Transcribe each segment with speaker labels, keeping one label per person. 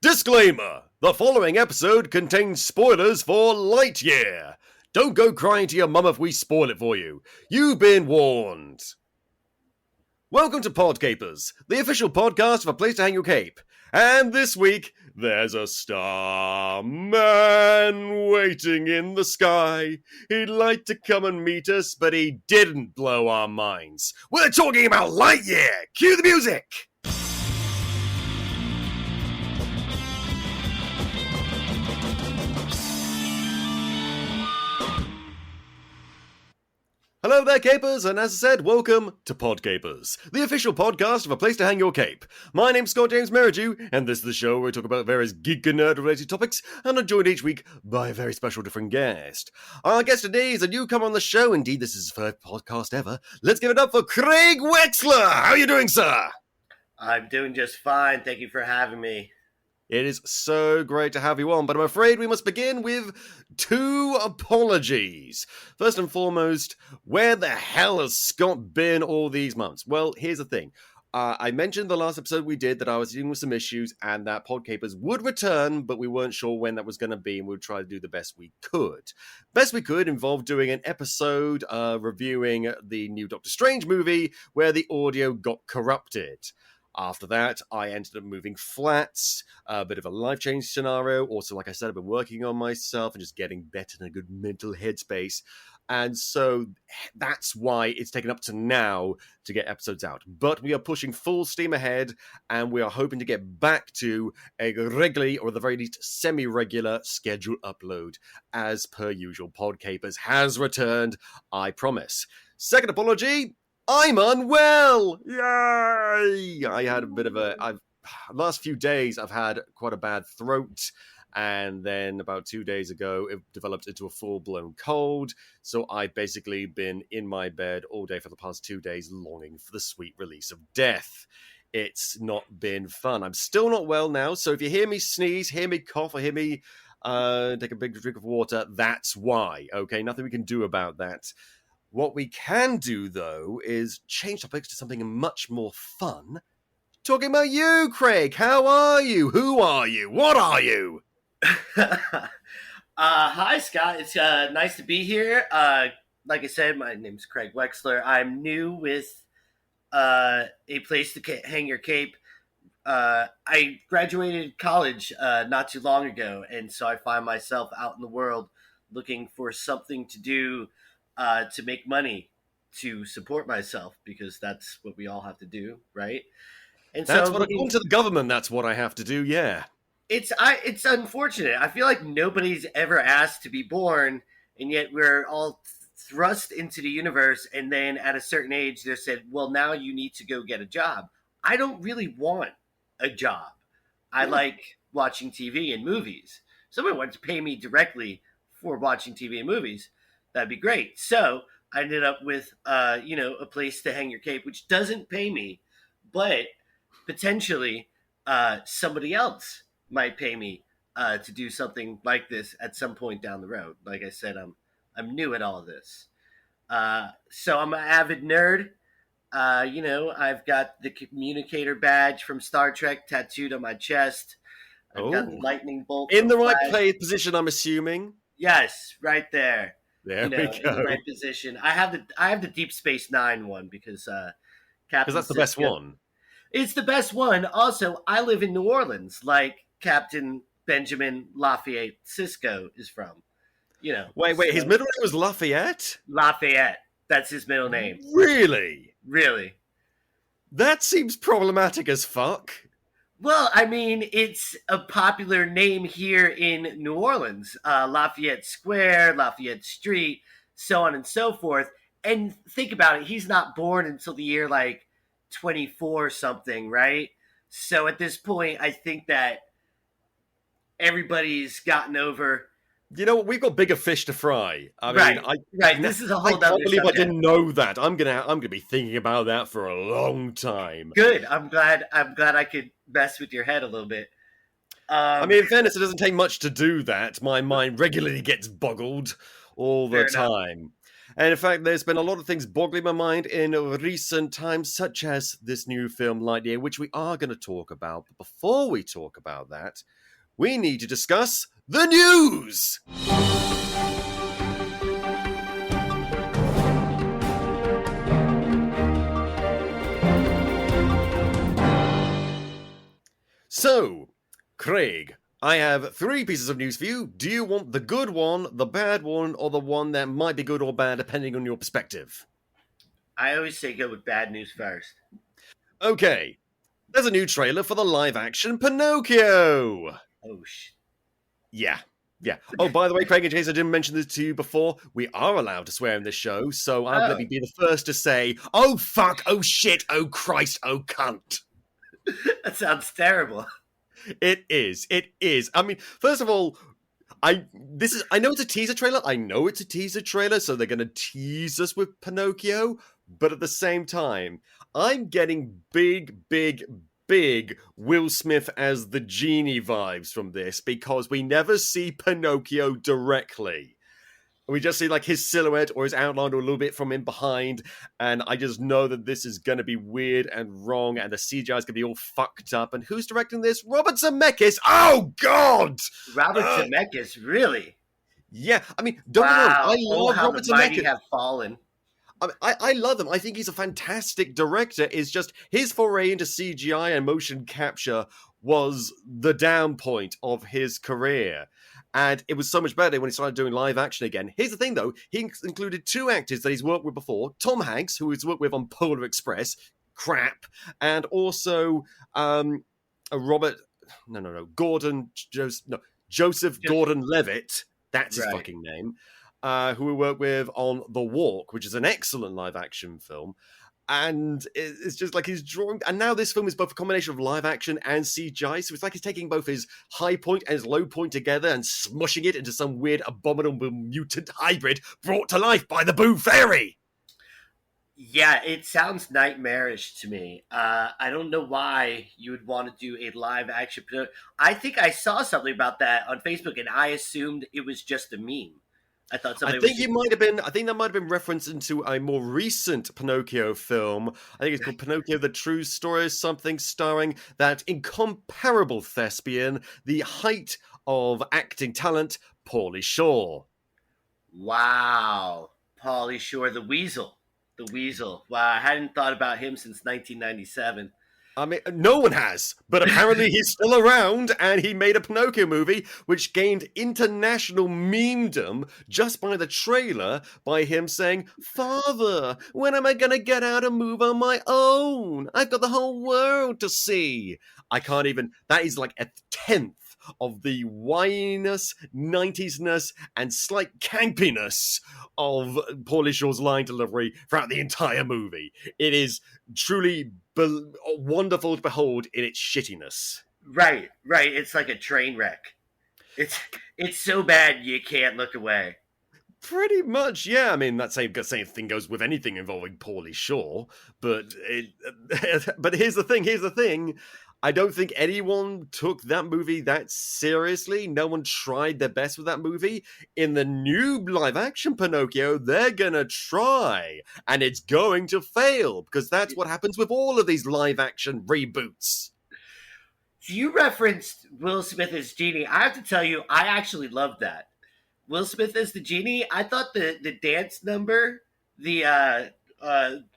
Speaker 1: Disclaimer! The following episode contains spoilers for Lightyear. Don't go crying to your mum if we spoil it for you. You've been warned. Welcome to Podcapers, the official podcast of A Place to Hang Your Cape. And this week, there's a starman waiting in the sky. He'd like to come and meet us, but he didn't blow our minds. We're talking about Lightyear! Cue the music! Hello there, Capers, and as I said, welcome to Podcapers, the official podcast of A Place to Hang Your Cape. My name's Scott James Merridew, and this is the show where we talk about various geek and nerd-related topics, and I'm joined each week by a very special different guest. Our guest today is a newcomer on the show. Indeed, this is his first podcast ever. Let's give it up for Craig Wexler! How are you doing, sir?
Speaker 2: I'm doing just fine. Thank you for having me.
Speaker 1: It is so great to have you on, but I'm afraid we must begin with two apologies. First and foremost, where the hell has Scott been all these months? Well, here's the thing. I mentioned the last episode we did that I was dealing with some issues and that Podcapers would return, but we weren't sure when that was going to be, and we would try to do the best we could. Best we could involved doing an episode reviewing the new Doctor Strange movie where the audio got corrupted. After that, I ended up moving flats, a bit of a life-change scenario. Also, like I said, I've been working on myself and just getting better in a good mental headspace. And so that's why it's taken up to now to get episodes out. But we are pushing full steam ahead, and we are hoping to get back to a regularly, or at the very least, semi-regular schedule upload. As per usual, Podcapers has returned, I promise. Second apology... I'm unwell! Yay! I had a bit of last few days I've had quite a bad throat, and then about 2 days ago it developed into a full-blown cold, so I've basically been in my bed all day for the past 2 days longing for the sweet release of death. It's not been fun. I'm still not well now, so if you hear me sneeze, hear me cough, or hear me take a big drink of water, that's why, okay? Nothing we can do about that. What we can do, though, is change topics to something much more fun. Talking about you, Craig. How are you? Who are you? What are you?
Speaker 2: Hi, Scott. It's nice to be here. Like I said, my name's Craig Wexler. I'm new with A Place to Hang Your Cape. I graduated college not too long ago, and so I find myself out in the world looking for something to do to make money to support myself, because that's what we all have to do, right? And
Speaker 1: that's
Speaker 2: so,
Speaker 1: what, according to the government, that's what I have to do, yeah.
Speaker 2: It's unfortunate. I feel like nobody's ever asked to be born, and yet we're all thrust into the universe, and then at a certain age, they're said, well, now you need to go get a job. I don't really want a job. I like watching TV and movies. Somebody wants to pay me directly for watching TV and movies. That'd be great. So I ended up with, A Place to Hang Your Cape, which doesn't pay me, but potentially somebody else might pay me to do something like this at some point down the road. Like I said, I'm new at all of this. So I'm an avid nerd. I've got the communicator badge from Star Trek tattooed on my chest. I've got the lightning bolt.
Speaker 1: In the right position, I'm assuming.
Speaker 2: Yes, right there.
Speaker 1: There we go.
Speaker 2: In the right position. I have the Deep Space Nine one because Captain.
Speaker 1: Because that's the best one.
Speaker 2: It's the best one. Also, I live in New Orleans, like Captain Benjamin Lafayette Sisko is from.
Speaker 1: Wait,
Speaker 2: so,
Speaker 1: his middle name was Lafayette?
Speaker 2: Lafayette. That's his middle name.
Speaker 1: Really?
Speaker 2: Really.
Speaker 1: That seems problematic as fuck.
Speaker 2: Well, I mean, it's a popular name here in New Orleans. Lafayette Square, Lafayette Street, so on and so forth. And think about it. He's not born until the year, 24 something, right? So at this point, I think that everybody's gotten over...
Speaker 1: You know what? We've got bigger fish to fry.
Speaker 2: Right. This is a whole other
Speaker 1: I can't believe
Speaker 2: subject.
Speaker 1: I didn't know that. I'm gonna be thinking about that for a long time.
Speaker 2: Good. I'm glad I could mess with your head a little bit.
Speaker 1: In fairness, it doesn't take much to do that. My mind regularly gets boggled all the time. And in fact, there's been a lot of things boggling my mind in recent times, such as this new film, Lightyear, which we are going to talk about. But before we talk about that, we need to discuss the news! So, Craig, I have 3 pieces of news for you. Do you want the good one, the bad one, or the one that might be good or bad depending on your perspective?
Speaker 2: I always say go with bad news first.
Speaker 1: Okay, there's a new trailer for the live-action Pinocchio!
Speaker 2: Oh, shit.
Speaker 1: Yeah. Oh, by the way, Craig, in case I didn't mention this to you before, we are allowed to swear in this show, so let me be the first to say, oh fuck, oh shit, oh Christ, oh cunt.
Speaker 2: That sounds terrible.
Speaker 1: It is. I mean, first of all, I know it's a teaser trailer. I know it's a teaser trailer, so they're going to tease us with Pinocchio. But at the same time, I'm getting big Will Smith as the genie vibes from this because we never see Pinocchio directly. We just see like his silhouette or his outline or a little bit from in behind. And I just know that this is going to be weird and wrong and the CGI is going to be all fucked up. And who's directing this? Robert Zemeckis. Oh, God!
Speaker 2: Robert Zemeckis, really?
Speaker 1: Yeah, I mean, don't get me wrong. I love
Speaker 2: how
Speaker 1: Robert
Speaker 2: the mighty
Speaker 1: Zemeckis.
Speaker 2: have fallen.
Speaker 1: I love him. I think he's a fantastic director. It's just his foray into CGI and motion capture was the down point of his career. And it was so much better when he started doing live action again. Here's the thing, though. He included 2 actors that he's worked with before. Tom Hanks, who he's worked with on Polar Express, crap. And also Joseph Gordon-Levitt. That's his fucking name. Who we work with on The Walk, which is an excellent live-action film. And it's just like he's drawing... And now this film is both a combination of live-action and CGI, so it's like he's taking both his high point and his low point together and smushing it into some weird abominable mutant hybrid brought to life by the Boo Fairy!
Speaker 2: Yeah, it sounds nightmarish to me. I don't know why you would want to do a live-action... I think I saw something about that on Facebook, and I assumed it was just a meme. I think that might have been referenced into a more recent Pinocchio film. I think it's called Pinocchio: The True Story or something, starring that incomparable thespian, the height of acting talent, Pauly Shore. Wow, Pauly Shore, the Weasel. Wow, I hadn't thought about him since 1997.
Speaker 1: I mean, no one has, but apparently he's still around, and he made a Pinocchio movie which gained international memedom just by the trailer, by him saying, "Father, when am I going to get out and move on my own? I've got the whole world to see." I can't even, that is like a tenth of the whininess, 90s-ness, and slight campiness of Pauly Shore's line delivery throughout the entire movie. It is truly wonderful to behold in its shittiness.
Speaker 2: Right. It's like a train wreck. It's so bad you can't look away.
Speaker 1: Pretty much, yeah. I mean, that same thing goes with anything involving Pauly Shore. But here's the thing. I don't think anyone took that movie that seriously. No one tried their best with that movie. In the new live-action Pinocchio, they're gonna try. And it's going to fail, because that's what happens with all of these live-action reboots.
Speaker 2: You referenced Will Smith as Genie. I have to tell you, I actually loved that. Will Smith as the Genie, I thought the dance number, the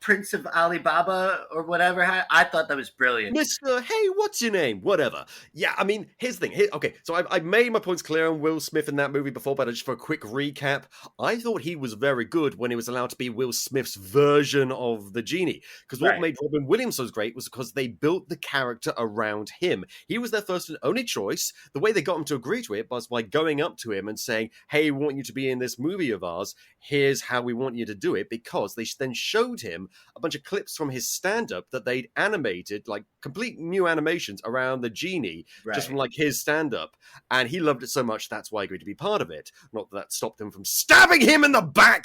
Speaker 2: Prince of Alibaba or whatever, I thought that was brilliant.
Speaker 1: Mr. Hey, what's your name? Whatever. Yeah, I mean, here's the thing. Okay, so I've made my points clear on Will Smith in that movie before, but just for a quick recap, I thought he was very good when he was allowed to be Will Smith's version of the Genie. Because what made Robin Williams so great was because they built the character around him. He was their first and only choice. The way they got him to agree to it was by going up to him and saying, "Hey, we want you to be in this movie of ours. Here's how we want you to do it," because they then showed him a bunch of clips from his stand-up that they'd animated, like complete new animations around the Genie, just from like his stand-up. And he loved it so much, that's why he agreed to be part of it. Not that stopped him from stabbing him in the back!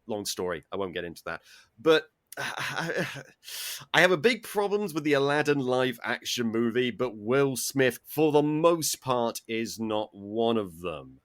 Speaker 1: Long story, I won't get into that. But I have a big problems with the Aladdin live-action movie, but Will Smith, for the most part, is not one of them.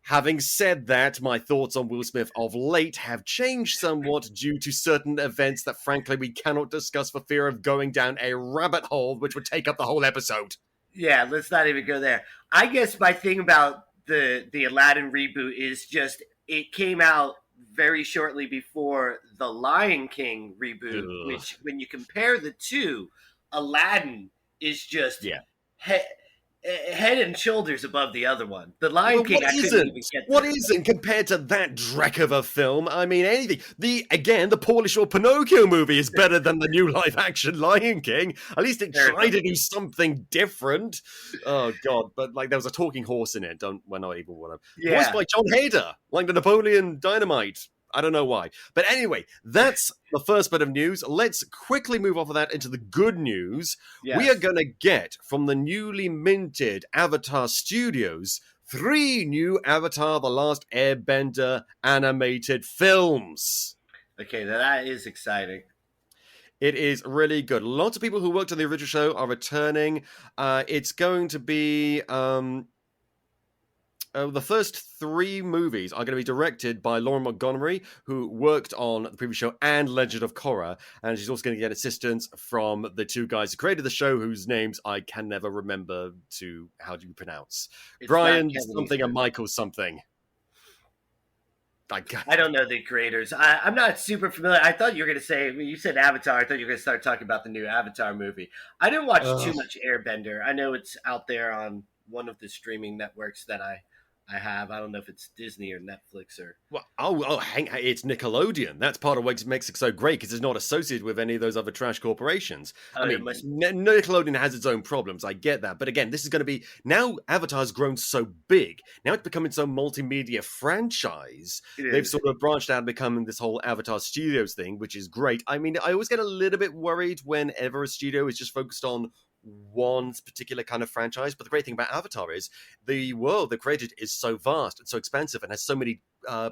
Speaker 1: Having said that, my thoughts on Will Smith of late have changed somewhat due to certain events that, frankly, we cannot discuss for fear of going down a rabbit hole, which would take up the whole episode.
Speaker 2: Yeah, let's not even go there. I guess my thing about the Aladdin reboot is just it came out very shortly before the Lion King reboot,
Speaker 1: Ugh.
Speaker 2: which when you compare the two, Aladdin is just
Speaker 1: Yeah.
Speaker 2: head and shoulders above the other one. The Lion
Speaker 1: Well,
Speaker 2: King,
Speaker 1: what
Speaker 2: I couldn't
Speaker 1: isn't?
Speaker 2: even get
Speaker 1: What
Speaker 2: through.
Speaker 1: isn't compared to that dreck of a film? I mean, anything. The Paulish or Pinocchio movie is better than the new live-action Lion King. At least it
Speaker 2: Fair
Speaker 1: tried
Speaker 2: enough.
Speaker 1: to do something different. Oh God! But like, there was a talking horse in it. We're not even one of. Voiced
Speaker 2: Yeah,
Speaker 1: by John Hader, like the Napoleon Dynamite. I don't know why. But anyway, that's the first bit of news. Let's quickly move off of that into the good news.
Speaker 2: yes.
Speaker 1: We are going to get from the newly minted Avatar Studios 3 new Avatar The Last Airbender animated films.
Speaker 2: Okay, that is exciting.
Speaker 1: It is really good. Lots of people who worked on the original show are returning. It's going to be... the first 3 movies are going to be directed by Lauren Montgomery, who worked on the previous show and Legend of Korra, and she's also going to get assistance from the 2 guys who created the show, whose names I can never remember how do you pronounce?
Speaker 2: It's
Speaker 1: Brian
Speaker 2: not Kevin
Speaker 1: something
Speaker 2: Eastman.
Speaker 1: and Michael something.
Speaker 2: I don't know the creators. I'm not super familiar. I thought you were going to say, when you said Avatar, I thought you were going to start talking about the new Avatar movie. I didn't watch too much Airbender. I know it's out there on one of the streaming networks that I have. I don't know if it's Disney or Netflix or...
Speaker 1: Well, it's Nickelodeon. That's part of what makes it so great, because it's not associated with any of those other trash corporations. I mean, Nickelodeon has its own problems. I get that. But again, this is going to be... Now Avatar's grown so big. Now it's becoming so multimedia franchise. They've sort of branched out and become this whole Avatar Studios thing, which is great. I mean, I always get a little bit worried whenever a studio is just focused on one particular kind of franchise. But the great thing about Avatar is the world they created is so vast and so expansive and has so many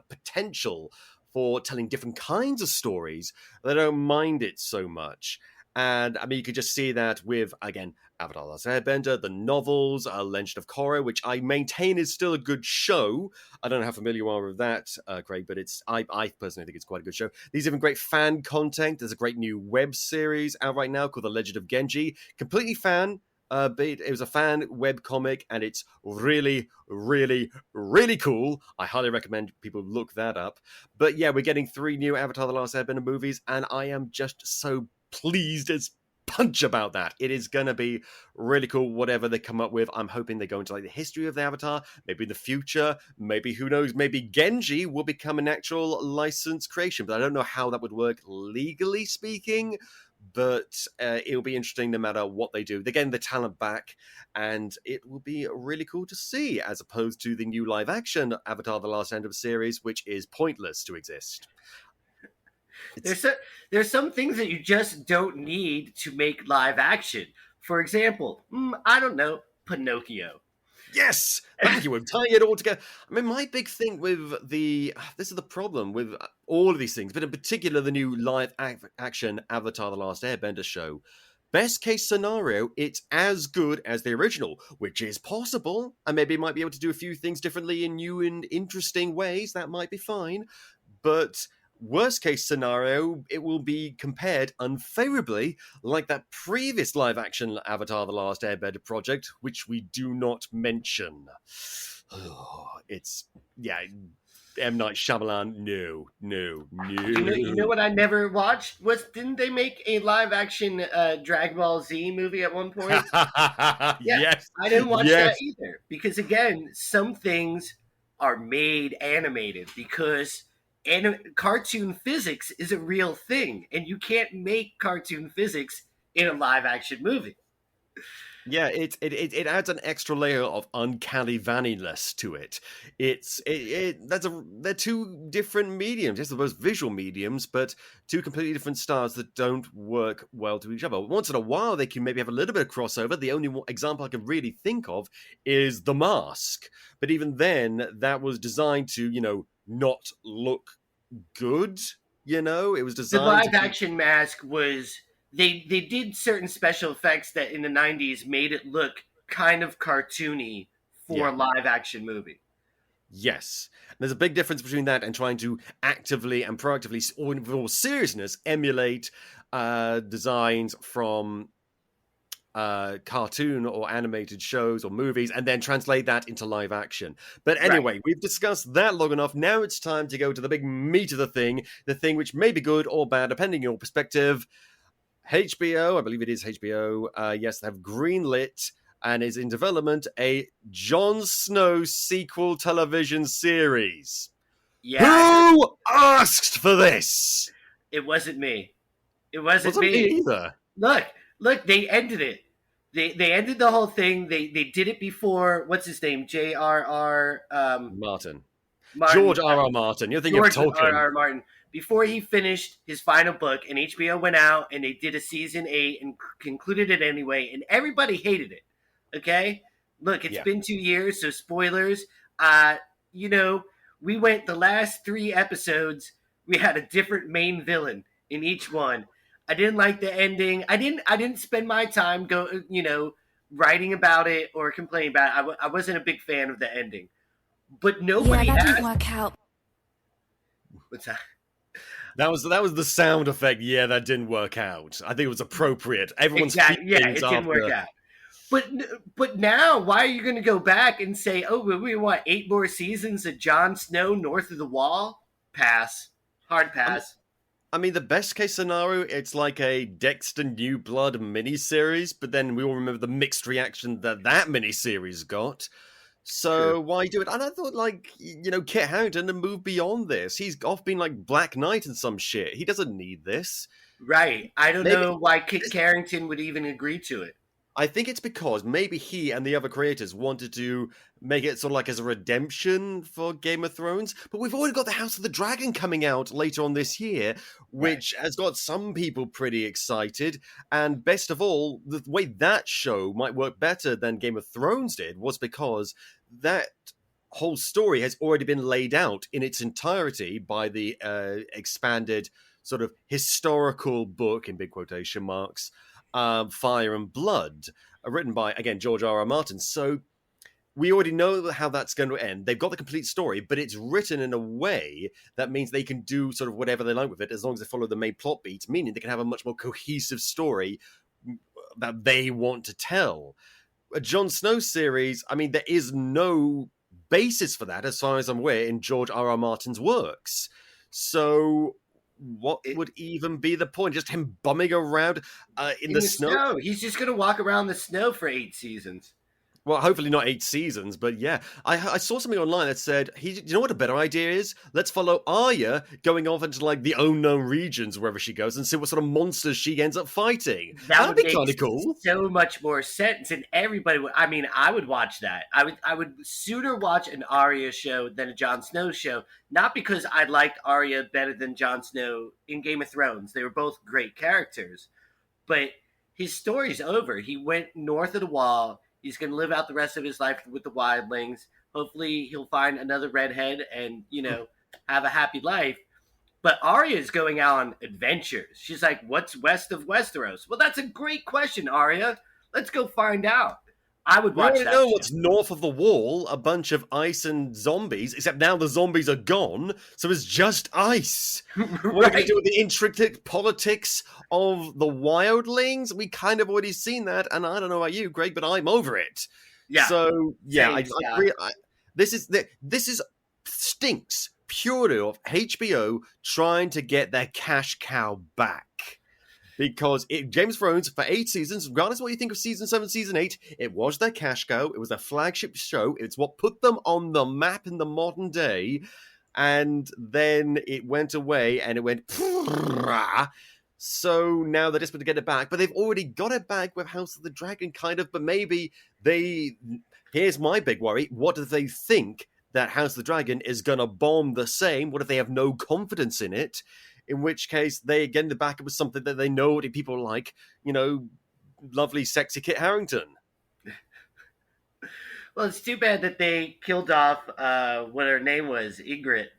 Speaker 1: potential for telling different kinds of stories that I don't mind it so much. And I mean, you could just see that with, again, Avatar: The Last Airbender, the novels, Legend of Korra, which I maintain is still a good show. I don't know how familiar you are with that, Craig, but I personally think it's quite a good show. There's even great fan content. There's a great new web series out right now called The Legend of Genji. Completely fan. But it was a fan web comic, and it's really, really, really cool. I highly recommend people look that up. But yeah, we're getting 3 new Avatar: The Last Airbender movies, and I am just so pleased as punch about that. It is going to be really cool, whatever they come up with. I'm hoping they go into like the history of the Avatar, maybe in the future, maybe, who knows, maybe Genji will become an actual licensed creation, but I don't know how that would work legally speaking. But it'll be interesting no matter what they do. They're getting the talent back, and it will be really cool to see, as opposed to the new live-action Avatar: The Last End of series, which is pointless to exist.
Speaker 2: There's some things that you just don't need to make live action. For example, I don't know, Pinocchio.
Speaker 1: Yes, thank you. We're tying it all together. I mean, my big thing with this is the problem with all of these things, but in particular the new live action Avatar: The Last Airbender show. Best case scenario, it's as good as the original, which is possible, and maybe it might be able to do a few things differently in new and interesting ways. That might be fine, but worst case scenario, it will be compared unfavorably, like that previous live action Avatar: The Last Airbender project, which we do not mention. M. Night Shyamalan, no.
Speaker 2: You know what I never watched? Didn't they make a live action Dragon Ball Z movie at one point?
Speaker 1: Yes.
Speaker 2: I didn't watch that either. Because again, some things are made animated because cartoon physics is a real thing, and you can't make cartoon physics in a live action movie.
Speaker 1: Yeah, it adds an extra layer of uncanny valley-ness to it. They're 2 different mediums. Yes, they're both visual mediums, but 2 completely different styles that don't work well to each other. Once in a while, they can maybe have a little bit of crossover. The only example I can really think of is The Mask. But even then, that was designed to, not look good. It was designed.
Speaker 2: The live action Mask was. They did certain special effects that in the 90s made it look kind of cartoony for a live action movie.
Speaker 1: Yes. There's a big difference between that and trying to actively and proactively, or with all seriousness, emulate designs from cartoon or animated shows or movies and then translate that into live action. But
Speaker 2: Right.
Speaker 1: anyway, we've discussed that long enough. Now it's time to go to the big meat of the thing which may be good or bad, depending on your perspective. HBO, I believe it is HBO, yes, they have greenlit and is in development a Jon Snow sequel television series.
Speaker 2: Yeah,
Speaker 1: Who asked for this?
Speaker 2: it wasn't me. It wasn't
Speaker 1: Wasn't me
Speaker 2: me.
Speaker 1: either.
Speaker 2: Look, they ended it. They ended the whole thing. They did it before. What's his name? J.R.R.
Speaker 1: Martin.
Speaker 2: Martin.
Speaker 1: George R.R. Martin. You're thinking
Speaker 2: George
Speaker 1: of Tolkien.
Speaker 2: R.R. Martin. Before he finished his final book, and HBO went out and they did a season 8 and concluded it anyway, and everybody hated it. Okay, look, it's been 2 years, so spoilers. You know, we went the last 3 episodes. We had a different main villain in each one. I didn't like the ending. I didn't spend my time writing about it or complaining about it. I wasn't a big fan of the ending. But nobody
Speaker 3: that didn't work out.
Speaker 2: What's that?
Speaker 1: That was the sound effect. Yeah, that didn't work out. I think it was appropriate. Everyone's
Speaker 2: Exactly. Yeah, it
Speaker 1: after...
Speaker 2: didn't work out. But now, why are you going to go back and say, oh, we want 8 more seasons of Jon Snow north of the wall? Pass. Hard pass.
Speaker 1: I mean, the best case scenario, it's like a Dexter New Blood miniseries, but then we all remember the mixed reaction that miniseries got. So why do it? And I thought, Kit Harington to move beyond this. He's off being like Black Knight and some shit. He doesn't need this.
Speaker 2: Right. I don't know why Kit Harington would even agree to it.
Speaker 1: I think it's because maybe he and the other creators wanted to make it sort of like as a redemption for Game of Thrones. But we've already got the House of the Dragon coming out later on this year, which has got some people pretty excited. And best of all, the way that show might work better than Game of Thrones did was because that whole story has already been laid out in its entirety by the expanded sort of historical book, in big quotation marks, Fire and Blood, written by, again, George R.R. Martin. So we already know how that's going to end. They've got the complete story, but it's written in a way that means they can do sort of whatever they like with it, as long as they follow the main plot beats, meaning they can have a much more cohesive story that they want to tell. A Jon Snow series, I mean, there is no basis for that, as far as I'm aware, in George R.R. Martin's works. So what would even be the point? Just him bumming around in the snow?
Speaker 2: He's just going to walk around the snow for 8 seasons.
Speaker 1: Well, hopefully not 8 seasons, but yeah. I saw something online that said, you know what a better idea is? Let's follow Arya going off into like the unknown regions wherever she goes and see what sort of monsters she ends up fighting. That'd be kind of cool.
Speaker 2: So much more sense, and everybody would. I mean, I would watch that. I would sooner watch an Arya show than a Jon Snow show. Not because I liked Arya better than Jon Snow in Game of Thrones. They were both great characters, but his story's over. He went north of the Wall. He's going to live out the rest of his life with the wildlings. Hopefully he'll find another redhead and, have a happy life. But Arya is going out on adventures. She's like, what's west of Westeros? Well, that's a great question, Arya. Let's go find out. I would watch that.
Speaker 1: I know what's north of the Wall, a bunch of ice and zombies, except now the zombies are gone, so it's just ice. What do we do with the intricate politics of the wildlings? We kind of already seen that, and I don't know about you, Greg, but I'm over it. Yeah. So, yeah, I agree. This is stinks purely of HBO trying to get their cash cow back. Because James of Thrones, for 8 seasons, regardless of what you think of season 7, season 8, it was their cash cow. It was their flagship show. It's what put them on the map in the modern day. And then it went away and it went... So now they're desperate to get it back. But they've already got it back with House of the Dragon, kind of. But maybe they... Here's my big worry. What do they think that House of the Dragon is going to bomb the same? What if they have no confidence in it? In which case, they get in the back with something that they know what people like, lovely, sexy Kit Harington.
Speaker 2: Well, it's too bad that they killed off what her name was, Ygritte.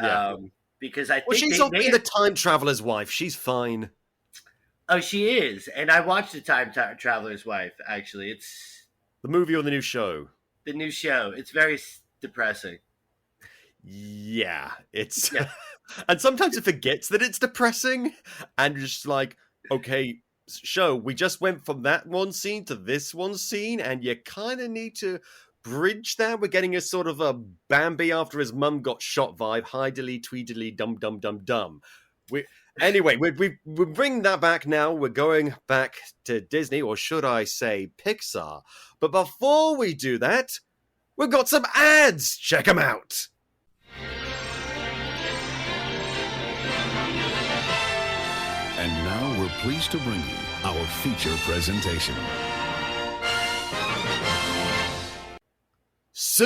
Speaker 2: Yeah. Because I think
Speaker 1: she's being the time traveler's wife. She's fine.
Speaker 2: Oh, she is, and I watched the Time Traveler's Wife. Actually, it's
Speaker 1: the movie or the new show.
Speaker 2: The new show. It's very depressing.
Speaker 1: Yeah, it's
Speaker 2: Yeah,
Speaker 1: and sometimes it forgets that it's depressing and just like, okay, show, we just went from that one scene to this one scene, and you kind of need to bridge that. We're getting a sort of a Bambi after his mum got shot vibe, hidely, tweedly, dum dum dum dum. We anyway, we're bringing that back now. We're going back to Disney, or should I say Pixar? But before we do that, we've got some ads. Check them out.
Speaker 3: And now we're pleased to bring you our feature presentation.
Speaker 1: So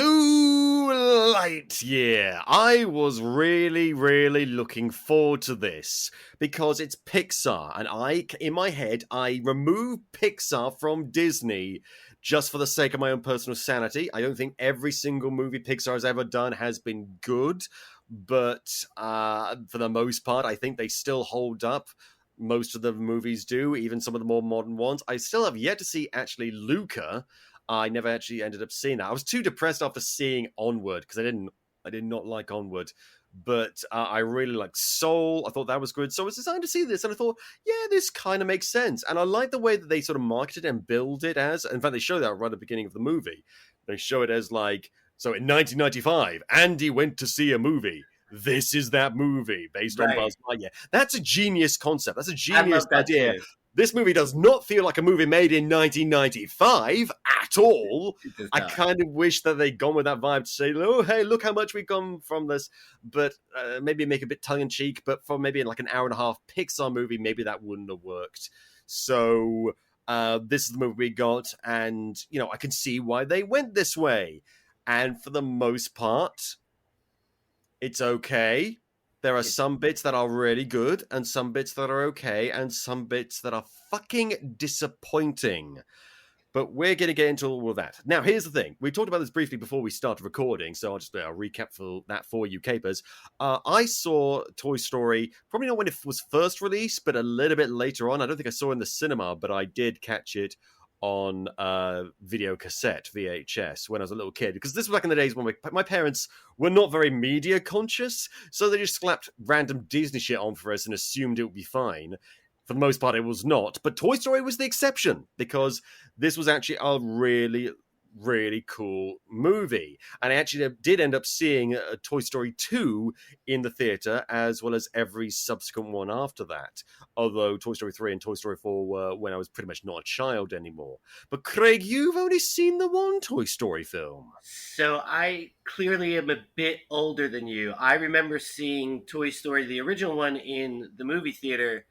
Speaker 1: Lightyear. I was really, really looking forward to this because it's Pixar, and in my head, I removed Pixar from Disney just for the sake of my own personal sanity. I don't think every single movie Pixar has ever done has been good, but for the most part, I think they still hold up. Most of the movies do, even some of the more modern ones. I still have yet to see actually Luca. I never actually ended up seeing that. I was too depressed after seeing Onward because I did not like Onward. But I really liked Soul. I thought that was good. So I was decided to see this, and I thought, yeah, this kind of makes sense. And I like the way that they sort of marketed and build it as. In fact, they show that right at the beginning of the movie. They show it as like, so in 1995, Andy went to see a movie. This is that movie based on Buzz Lightyear. That's a genius concept. That's a genius idea. Too. This movie does not feel like a movie made in 1995 at all. I kind of wish that they'd gone with that vibe to say, oh, hey, look how much we've gone from this. But maybe make it a bit tongue-in-cheek. But for maybe like an hour-and-a-half Pixar movie, maybe that wouldn't have worked. So this is the movie we got. And, I can see why they went this way. And for the most part, it's okay. There are some bits that are really good, and some bits that are okay, and some bits that are fucking disappointing. But we're going to get into all of that. Now, here's the thing. We talked about this briefly before we started recording, so I'll just recap for that for you, Capers. I saw Toy Story, probably not when it was first released, but a little bit later on. I don't think I saw it in the cinema, but I did catch it on video cassette, VHS, when I was a little kid. Because this was back in the days when my parents were not very media conscious, so they just slapped random Disney shit on for us and assumed it would be fine. For the most part, it was not. But Toy Story was the exception, because this was actually a really, really cool movie. And I actually did end up seeing Toy Story 2 in the theater, as well as every subsequent one after that. Although Toy Story 3 and Toy Story 4 were when I was pretty much not a child anymore. But Craig, you've only seen the one Toy Story film.
Speaker 2: So I clearly am a bit older than you. I remember seeing Toy Story, the original one, in the movie theater.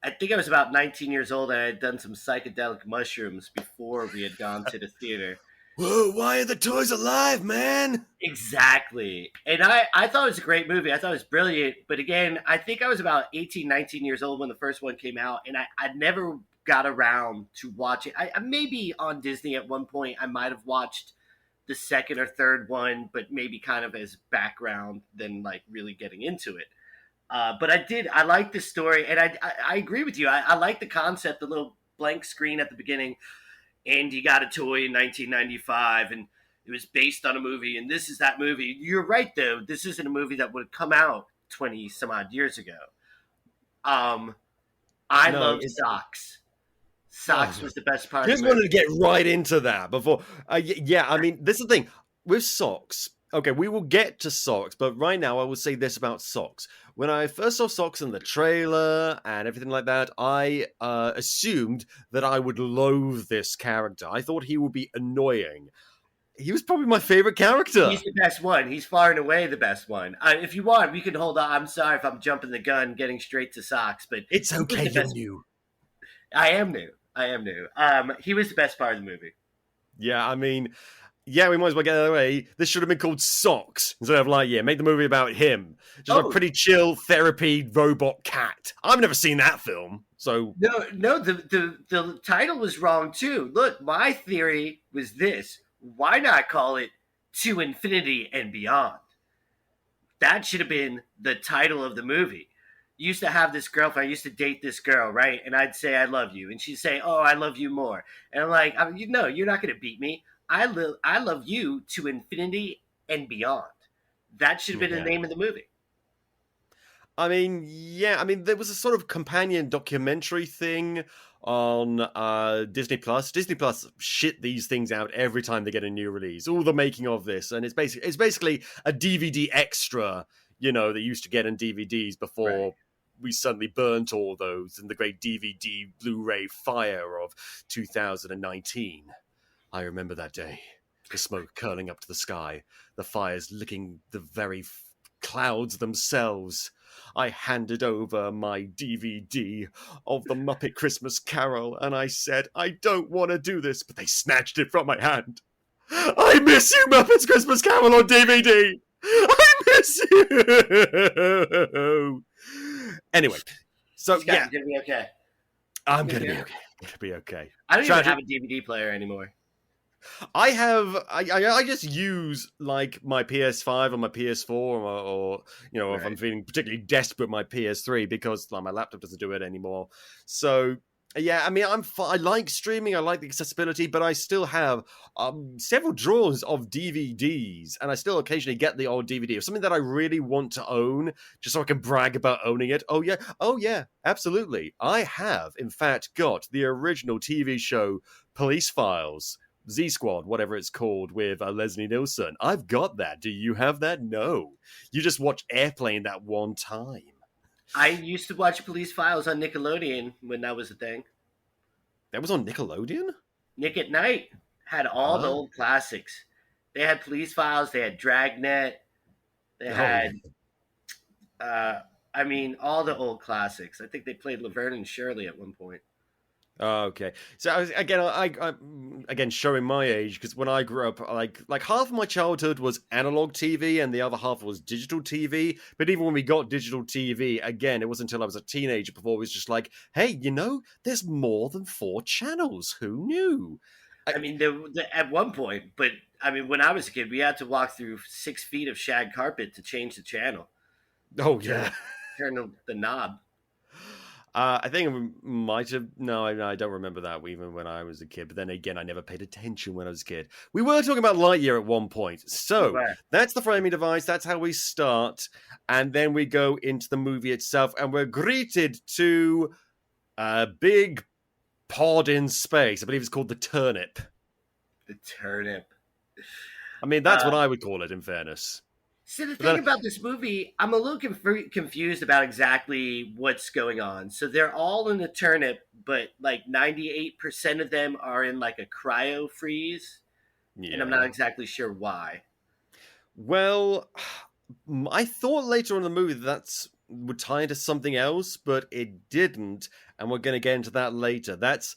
Speaker 2: I think I was about 19 years old, and I had done some psychedelic mushrooms before we had gone to the theater.
Speaker 1: Whoa, why are the toys alive, man?
Speaker 2: Exactly. And I thought it was a great movie. I thought it was brilliant. But again, I think I was about 18, 19 years old when the first one came out, and I never got around to watch it. I maybe on Disney at one point, I might have watched the second or third one, but maybe kind of as background than like really getting into it. But I like the story, and I agree with you. I like the concept, the little blank screen at the beginning, and you got a toy in 1995, and it was based on a movie, and this is that movie. You're right, though. This isn't a movie that would have come out 20 some odd years ago. I love Socks. Socks was the best part.
Speaker 1: Just wanted to get right into that before. Yeah, I mean, this is the thing with Socks. Okay, we will get to Socks, but right now I will say this about Socks. When I first saw Socks in the trailer and everything like that, I assumed that I would loathe this character. I thought he would be annoying. He was probably my favorite character.
Speaker 2: He's the best one. He's far and away the best one. If you want, we can hold on. I'm sorry if I'm jumping the gun, getting straight to Socks, but
Speaker 1: it's okay, you're new.
Speaker 2: I am new. He was the best part of the movie.
Speaker 1: Yeah, I mean, yeah, we might as well get out of the way. This should have been called Socks instead of Lightyear. Make the movie about him. Just a pretty chill therapy robot cat. I've never seen that film, so
Speaker 2: no. The title was wrong too. Look, my theory was this: why not call it To Infinity and Beyond? That should have been the title of the movie. Used to have this girlfriend. I used to date this girl, right? And I'd say I love you, and she'd say, "Oh, I love you more." And I'm like, "No, you're not going to beat me. I love you to infinity and beyond." That should have been
Speaker 1: Yeah.
Speaker 2: the name of the movie.
Speaker 1: I mean, yeah. I mean, there was a sort of companion documentary thing on Disney Plus. Disney Plus shit these things out every time they get a new release. All the making of this, and it's basically a DVD extra, that used to get in DVDs before.
Speaker 2: Right.
Speaker 1: We suddenly burnt all those in the great DVD Blu-ray fire of 2019. I remember that day. The smoke curling up to the sky, the fires licking the very clouds themselves. I handed over my DVD of The Muppet Christmas Carol, and I said, I don't want to do this, but they snatched it from my hand. I miss you, Muppets Christmas Carol on DVD! I miss you! Anyway, so
Speaker 2: Scott,
Speaker 1: yeah.
Speaker 2: you're gonna be okay.
Speaker 1: I'm going to be okay. Going to be okay.
Speaker 2: I don't even have a DVD player anymore.
Speaker 1: I just use like my PS5 or my PS4 or if I'm feeling particularly desperate, my PS3, because my laptop doesn't do it anymore. So yeah, I mean, I like streaming, I like the accessibility, but I still have several drawers of DVDs, and I still occasionally get the old DVD of something that I really want to own, just so I can brag about owning it. Oh yeah, absolutely. I have, in fact, got the original TV show Police Files, Z Squad, whatever it's called, with Leslie Nielsen. I've got that. Do you have that? No. You just watch Airplane that one time.
Speaker 2: I used to watch Police Files on Nickelodeon when that was a thing.
Speaker 1: That was on Nickelodeon?
Speaker 2: Nick at Night had all the old classics. They had Police Files, they had Dragnet, they had, all the old classics. I think they played Laverne and Shirley at one point.
Speaker 1: Oh, okay. So I again showing my age, because when I grew up, like half of my childhood was analog TV and the other half was digital TV. But even when we got digital TV, again, it wasn't until I was a teenager before it was just like, hey, there's more than 4 channels. Who knew?
Speaker 2: At one point, but when I was a kid, we had to walk through 6 feet of shag carpet to change the channel.
Speaker 1: Oh yeah,
Speaker 2: turn the knob.
Speaker 1: I think I might have. No, I don't remember that even when I was a kid. But then again, I never paid attention when I was a kid. We were talking about Lightyear at one point. So that's the framing device. That's how we start. And then we go into the movie itself. And we're greeted to a big pod in space. I believe it's called the Turnip.
Speaker 2: The Turnip.
Speaker 1: I mean, that's what I would call it, in fairness.
Speaker 2: So the thing about this movie, I'm a little confused about exactly what's going on. So they're all in the turnip, but like 98% of them are in like a cryo freeze. Yeah. And I'm not exactly sure why.
Speaker 1: Well, I thought later on in the movie that would tie into something else, but it didn't. And we're going to get into that later. That's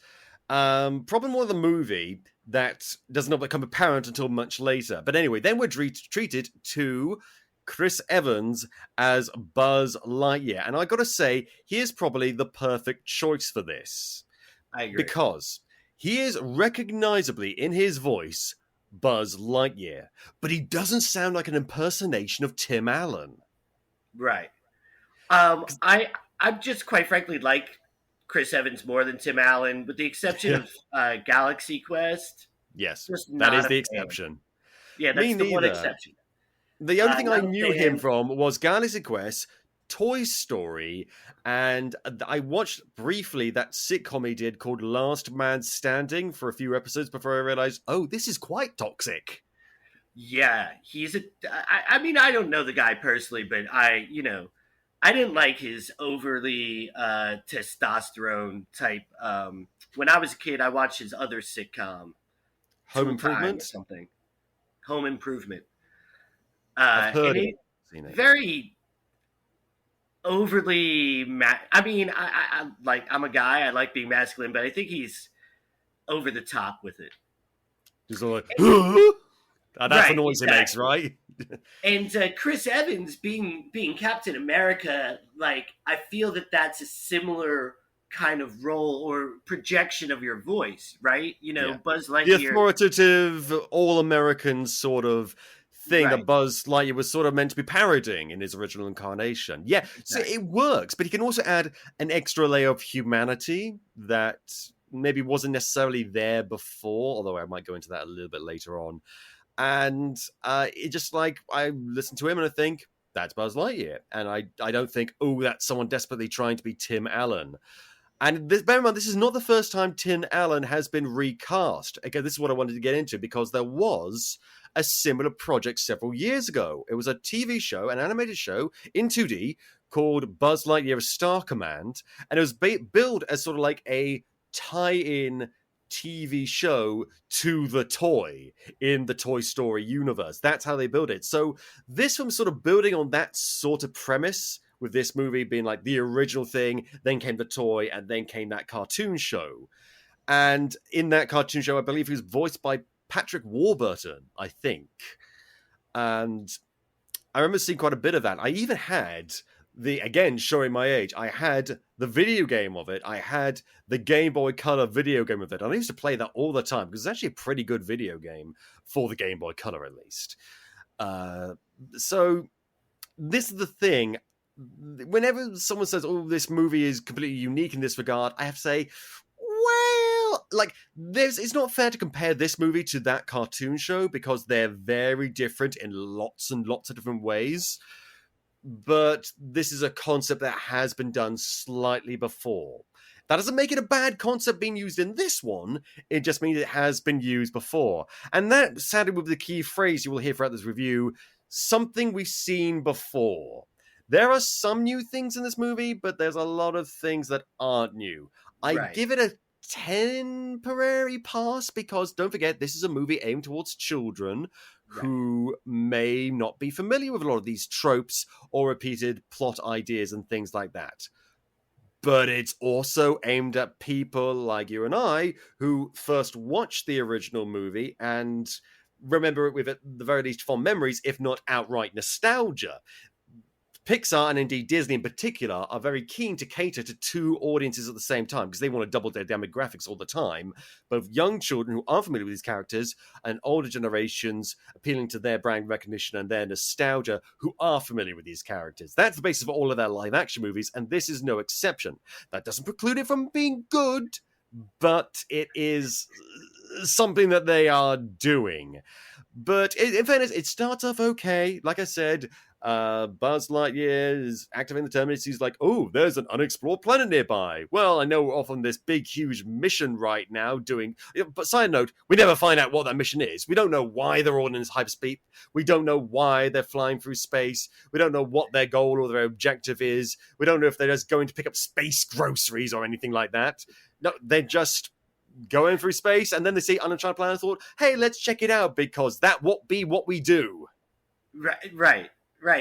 Speaker 1: probably more of the movie that does not become apparent until much later. But anyway, then we're treated to Chris Evans as Buzz Lightyear. And I got to say, he is probably the perfect choice for this.
Speaker 2: I agree.
Speaker 1: Because he is recognizably, in his voice, Buzz Lightyear. But he doesn't sound like an impersonation of Tim Allen.
Speaker 2: Right. I just quite frankly like Chris Evans more than Tim Allen, with the exception of Galaxy Quest.
Speaker 1: Yes, that is the exception.
Speaker 2: Yeah, that's the one exception.
Speaker 1: The only thing I knew him from was Galaxy Quest, Toy Story, and I watched briefly that sitcom he did called Last Man Standing for a few episodes before I realized, oh, this is quite toxic.
Speaker 2: Yeah, I don't know the guy personally, but I didn't like his overly testosterone type. When I was a kid, I watched his other sitcom,
Speaker 1: Home Improvement
Speaker 2: or something. Home Improvement.
Speaker 1: I've heard it.
Speaker 2: Very overly. I like. I'm a guy. I like being masculine, but I think he's over the top with it.
Speaker 1: He's all like, that's the noise he makes, right?
Speaker 2: And Chris Evans being Captain America, like, I feel that's a similar kind of role or projection of your voice, right? Buzz Lightyear,
Speaker 1: the authoritative, all-American sort of thing that Buzz Lightyear was sort of meant to be parodying in his original incarnation. Yeah, so it works, but he can also add an extra layer of humanity that maybe wasn't necessarily there before, although I might go into that a little bit later on. And it just like, I listen to him and I think, that's Buzz Lightyear. And I don't think, oh, that's someone desperately trying to be Tim Allen. And bear in mind, this is not the first time Tim Allen has been recast. Again, this is what I wanted to get into, because there was a similar project several years ago. It was a TV show, an animated show in 2D called Buzz Lightyear: A Star Command. And it was billed as sort of like a tie-in TV show to the toy in the Toy Story universe. That's how they built it. So this one's sort of building on that sort of premise, with this movie being like the original thing, then came the toy, and then came that cartoon show. And in that cartoon show, I believe he was voiced by Patrick Warburton, I think. And I remember seeing quite a bit of that. I even had again, showing my age, I had the video game of it. I had the Game Boy Color video game of it. And I used to play that all the time, because it's actually a pretty good video game for the Game Boy Color, at least. So this is the thing. Whenever someone says, oh, this movie is completely unique in this regard, I have to say, well, like, it's not fair to compare this movie to that cartoon show, because they're very different in lots and lots of different ways. But this is a concept that has been done slightly before. That doesn't make it a bad concept being used in this one. It just means it has been used before. And that, sadly, with the key phrase you will hear throughout this review, something we've seen before. There are some new things in this movie, but there's a lot of things that aren't new. I give it a temporary pass, because don't forget, this is a movie aimed towards children who may not be familiar with a lot of these tropes or repeated plot ideas and things like that. But it's also aimed at people like you and I, who first watched the original movie and remember it with, at the very least, fond memories, if not outright nostalgia. Pixar, and indeed Disney in particular, are very keen to cater to two audiences at the same time, because they want to double their demographics all the time. Both young children who aren't familiar with these characters, and older generations appealing to their brand recognition and their nostalgia, who are familiar with these characters. That's the basis of all of their live-action movies, and this is no exception. That doesn't preclude it from being good, but it is something that they are doing. But in fairness, it starts off okay. Like I said, Buzz Lightyear is activating the Terminus. He's like, oh, there's an unexplored planet nearby. Well, I know we're off on this big, huge mission right now doing... But side note, we never find out what that mission is. We don't know why they're all in this hyperspeed. We don't know why they're flying through space. We don't know what their goal or their objective is. We don't know if they're just going to pick up space groceries or anything like that. No, they're just going through space, and then they see uncharted planet and thought, hey, let's check it out, because that won't be what we do.
Speaker 2: Right.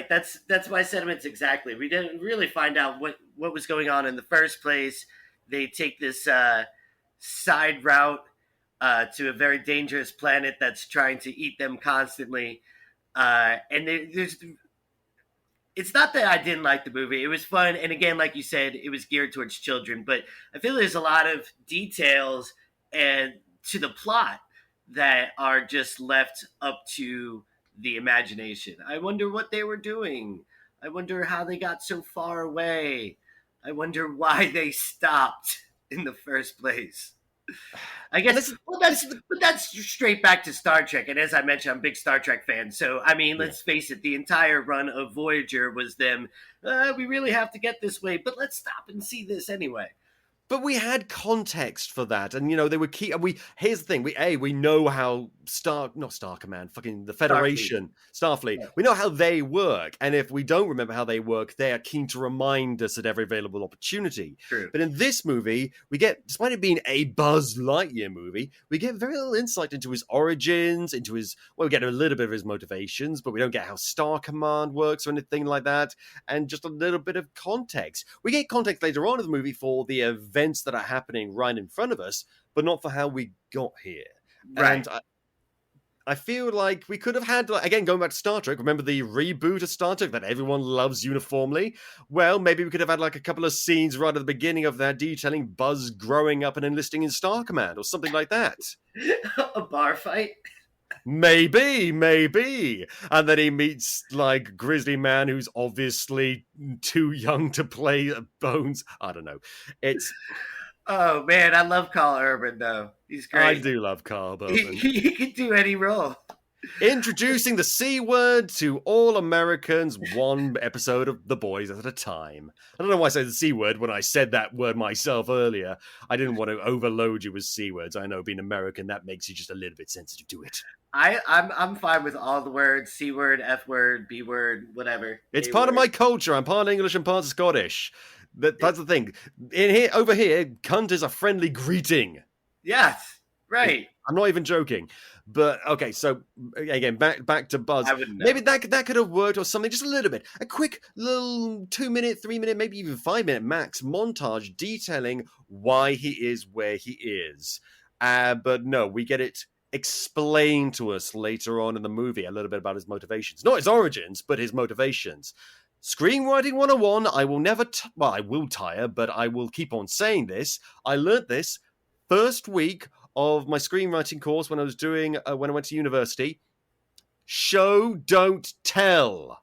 Speaker 2: That's my sentiments exactly. We didn't really find out what was going on in the first place. They take this side route to a very dangerous planet that's trying to eat them constantly. And it's not that I didn't like the movie. It was fun. And again, like you said, it was geared towards children. But I feel there's a lot of details and to the plot that are just left up to the imagination. I wonder what they were doing. I wonder how they got so far away. I wonder why they stopped in the first place. I guess that's straight back to Star Trek. And as I mentioned, I'm a big Star Trek fan. So, I mean, let's face it, the entire run of Voyager was them, we really have to get this way, but let's stop and see this anyway.
Speaker 1: But we had context for that, and they were key. Here's the thing: we know how the Federation, Starfleet. Yeah. We know how they work, and if we don't remember how they work, they are keen to remind us at every available opportunity.
Speaker 2: True.
Speaker 1: But in this movie, we get, despite it being a Buzz Lightyear movie, we get very little insight into his origins, we get a little bit of his motivations, but we don't get how Star Command works or anything like that, and just a little bit of context. We get context later on in the movie for the events that are happening right in front of us, but not for how we got here.
Speaker 2: Right.
Speaker 1: And I feel like we could have had, again, going back to Star Trek, remember the reboot of Star Trek that everyone loves uniformly? Well, maybe we could have had a couple of scenes right at the beginning of that detailing Buzz growing up and enlisting in Star Command or something like that.
Speaker 2: A bar fight?
Speaker 1: Maybe. And then he meets, Grizzly Man, who's obviously too young to play Bones. I don't know. It's...
Speaker 2: Oh, man, I love Carl Urban, though. He's great.
Speaker 1: I do love Carl Urban.
Speaker 2: He can do any role.
Speaker 1: Introducing the C word to all Americans, one episode of The Boys at a time. I don't know why I said the C word when I said that word myself earlier. I didn't want to overload you with C words. I know being American, that makes you just a little bit sensitive to it.
Speaker 2: I'm fine with all the words, C word, F word, B word, whatever.
Speaker 1: It's part of my culture. I'm part English and part Scottish. That's the thing. Over here, cunt is a friendly greeting.
Speaker 2: Yes, right.
Speaker 1: I'm not even joking. But okay, so again, back to Buzz.
Speaker 2: I wouldn't know.
Speaker 1: Maybe that could have worked or something, just a little bit. A quick little 2-minute, 3-minute, maybe even 5-minute max montage detailing why he is where he is. But no, we get it explained to us later on in the movie, a little bit about his motivations. Not his origins, but his motivations. Screenwriting 101, I will never, I will tire, but I will keep on saying this. I learnt this first week of my screenwriting course when I was doing, when I went to university. Show, don't tell.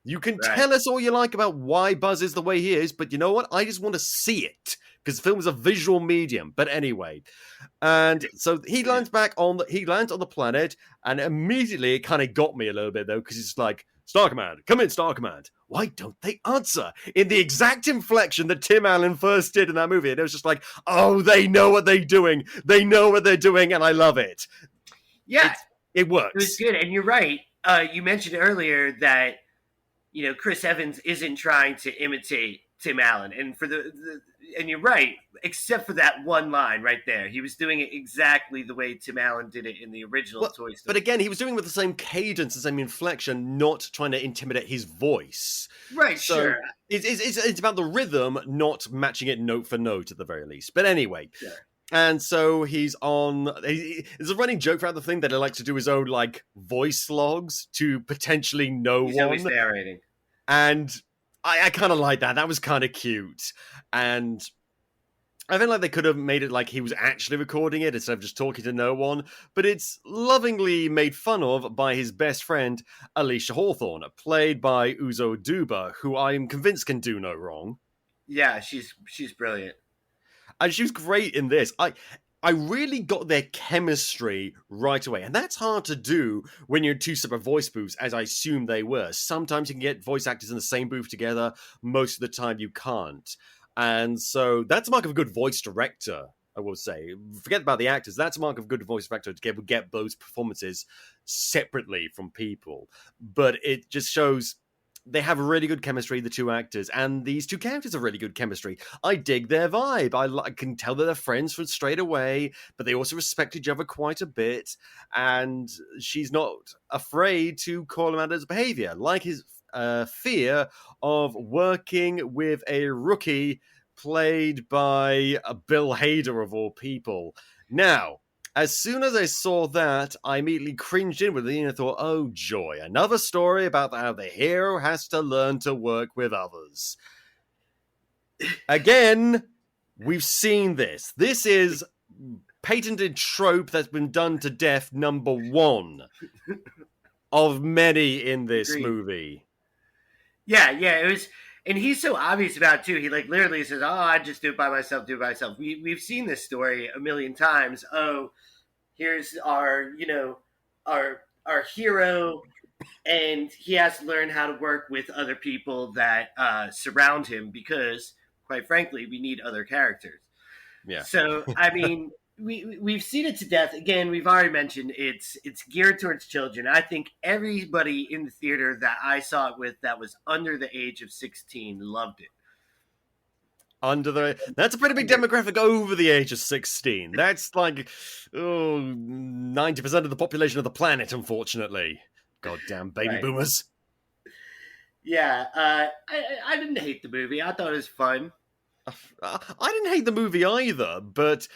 Speaker 1: You can tell us all you like about why Buzz is the way he is, but you know what? I just want to see it, because film is a visual medium. But anyway, and so he lands on the planet, and immediately it kind of got me a little bit though, because it's like, Star Command, come in, Star Command. Why don't they answer? In the exact inflection that Tim Allen first did in that movie. And it was just like, oh, they know what they're doing. They know what they're doing, and I love it.
Speaker 2: Yeah.
Speaker 1: It works.
Speaker 2: It was good. And you're right. You mentioned earlier that, Chris Evans isn't trying to imitate Tim Allen. And and you're right, except for that one line right there. He was doing it exactly the way Tim Allen did it in the original Toy Story.
Speaker 1: But again, he was doing it with the same cadence, the same inflection, not trying to intimidate his voice.
Speaker 2: Right,
Speaker 1: so
Speaker 2: sure.
Speaker 1: It's about the rhythm, not matching it note for note at the very least. But anyway.
Speaker 2: Sure.
Speaker 1: And so there's a running joke throughout the thing that he likes to do his own, voice logs to potentially
Speaker 2: He's always narrating.
Speaker 1: And I kind of like that. That was kind of cute. And I feel like they could have made it like he was actually recording it instead of just talking to no one. But it's lovingly made fun of by his best friend, Alisha Hawthorne, played by Uzo Aduba, who I'm convinced can do no wrong.
Speaker 2: Yeah, she's brilliant.
Speaker 1: And she was great in this. I really got their chemistry right away. And that's hard to do when you're in two separate voice booths, as I assume they were. Sometimes you can get voice actors in the same booth together. Most of the time you can't. And so that's a mark of a good voice director, I will say. Forget about the actors. That's a mark of a good voice director to be able to get those performances separately from people. But it just shows they have really good chemistry, the two actors, and these two characters have really good chemistry. I dig their vibe. I can tell that they're friends from straight away, but they also respect each other quite a bit, and she's not afraid to call him out his behavior, like his fear of working with a rookie played by Bill Hader, of all people. Now, as soon as I saw that, I immediately cringed inwardly and thought, oh joy, another story about how the hero has to learn to work with others. Again, we've seen this. This is patented trope that's been done to death, number one of many in this movie.
Speaker 2: Yeah, it was, and he's so obvious about it too. He literally says, "Oh, I just do it by myself. We've seen this story a million times. Oh, here's our hero, and he has to learn how to work with other people that surround him because, quite frankly, we need other characters."
Speaker 1: Yeah.
Speaker 2: So I mean. We've seen it to death. Again, we've already mentioned it's geared towards children. I think everybody in the theater that I saw it with that was under the age of 16 loved it.
Speaker 1: That's a pretty big demographic over the age of 16. That's 90% of the population of the planet, unfortunately. Goddamn baby boomers.
Speaker 2: Yeah, I didn't hate the movie. I thought it was fun.
Speaker 1: I didn't hate the movie either, but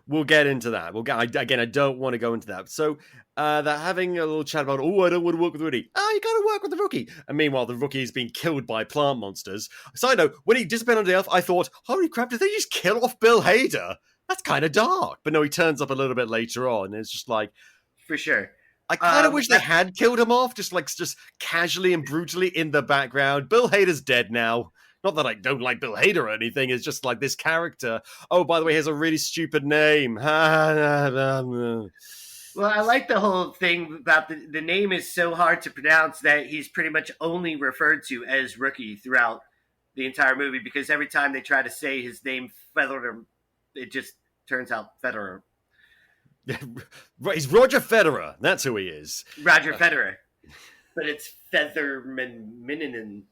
Speaker 1: we'll get into that. I don't want to go into that. So they're having a little chat about, I don't want to work with Woody. Oh, you got to work with the rookie. And meanwhile, the rookie is being killed by plant monsters. Side note, when he disappeared on the Earth, I thought, holy crap, did they just kill off Bill Hader? That's kind of dark. But no, he turns up a little bit later on. And it's just like...
Speaker 2: For sure.
Speaker 1: I kind of wish they had killed him off, just casually and brutally in the background. Bill Hader's dead now. Not that I don't like Bill Hader or anything. It's just like this character. Oh, by the way, he has a really stupid name.
Speaker 2: Well, I like the whole thing about the name is so hard to pronounce that he's pretty much only referred to as Rookie throughout the entire movie because every time they try to say his name, Federer, it just turns out Federer.
Speaker 1: Right, he's Roger Federer. That's who he is.
Speaker 2: Roger Federer. But it's Featherman.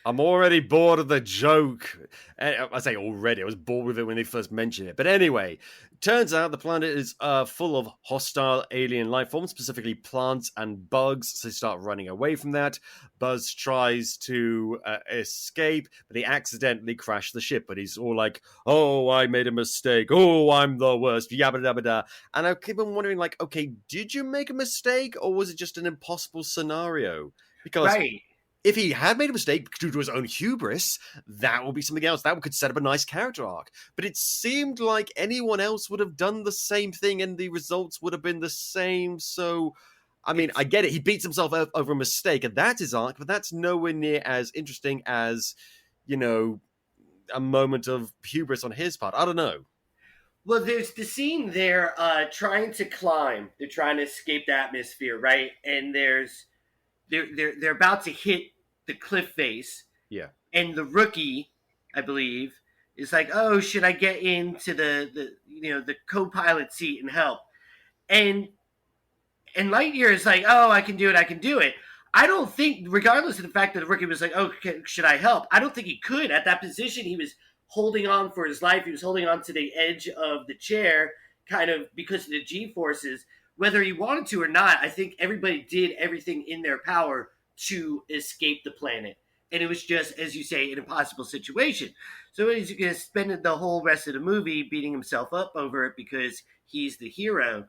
Speaker 1: I'm already bored of the joke. I say already. I was bored with it when they first mentioned it. But anyway, turns out the planet is full of hostile alien life forms, specifically plants and bugs. So they start running away from that. Buzz tries to escape, but he accidentally crashed the ship. But he's all like, "Oh, I made a mistake. Oh, I'm the worst." Yabba dabba da. And I keep on wondering, like, okay, did you make a mistake, or was it just an impossible scenario? Because
Speaker 2: Right.
Speaker 1: if he had made a mistake due to his own hubris, that would be something else. That could set up a nice character arc. But it seemed like anyone else would have done the same thing and the results would have been the same. So, I mean, I get it. He beats himself over a mistake and that's his arc, but that's nowhere near as interesting as, you know, a moment of hubris on his part. I don't know.
Speaker 2: Well, there's the scene they're trying to climb. They're trying to escape the atmosphere, right? And they're about to hit the cliff face.
Speaker 1: Yeah.
Speaker 2: And the Rookie, I believe, is like, "Oh, should I get into the co-pilot seat and help?" And Lightyear is like, "Oh, I can do it. I don't think, regardless of the fact that the Rookie was like, "Oh, should I help?" I don't think he could. At that position, he was holding on for his life. He was holding on to the edge of the chair, kind of because of the G-forces. Whether he wanted to or not, I think everybody did everything in their power to escape the planet. And it was just, as you say, an impossible situation. So he's going to spend the whole rest of the movie beating himself up over it because he's the hero.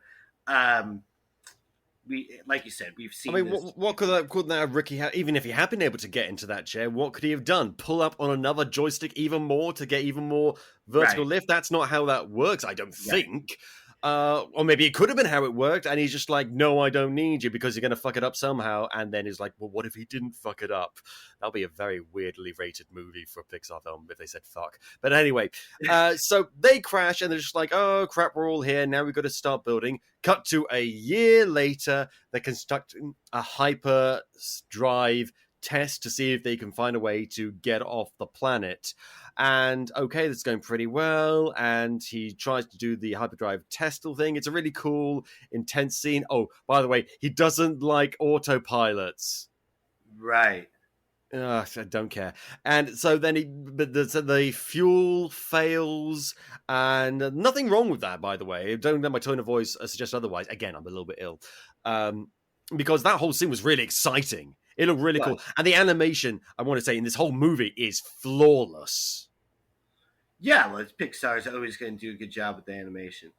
Speaker 2: Like you said, we've seen.
Speaker 1: I mean,
Speaker 2: this.
Speaker 1: what could that have Ricky have? Even if he had been able to get into that chair, what could he have done? Pull up on another joystick even more to get even more vertical lift? That's not how that works, I don't think. Or maybe it could have been how it worked, and he's just like, "No, I don't need you because you're going to fuck it up somehow." And then he's like, "Well, what if he didn't fuck it up?" That'll be a very weirdly rated movie for a Pixar film if they said "fuck." But anyway, so they crash, and they're just like, "Oh crap, we're all here now. We've got to start building." Cut to a year later, they're constructing a hyperdrive test to see if they can find a way to get off the planet. And okay, that's going pretty well. And he tries to do the hyperdrive testal thing. It's a really cool, intense scene. Oh, by the way, he doesn't like autopilots.
Speaker 2: Right.
Speaker 1: I don't care. And so then the fuel fails, and nothing wrong with that, by the way. Don't let my tone of voice suggest otherwise. Again, I'm a little bit ill. Because that whole scene was really exciting. It looked really cool. And the animation, I want to say, in this whole movie is flawless.
Speaker 2: Yeah, well, Pixar's always going to do a good job with the animation.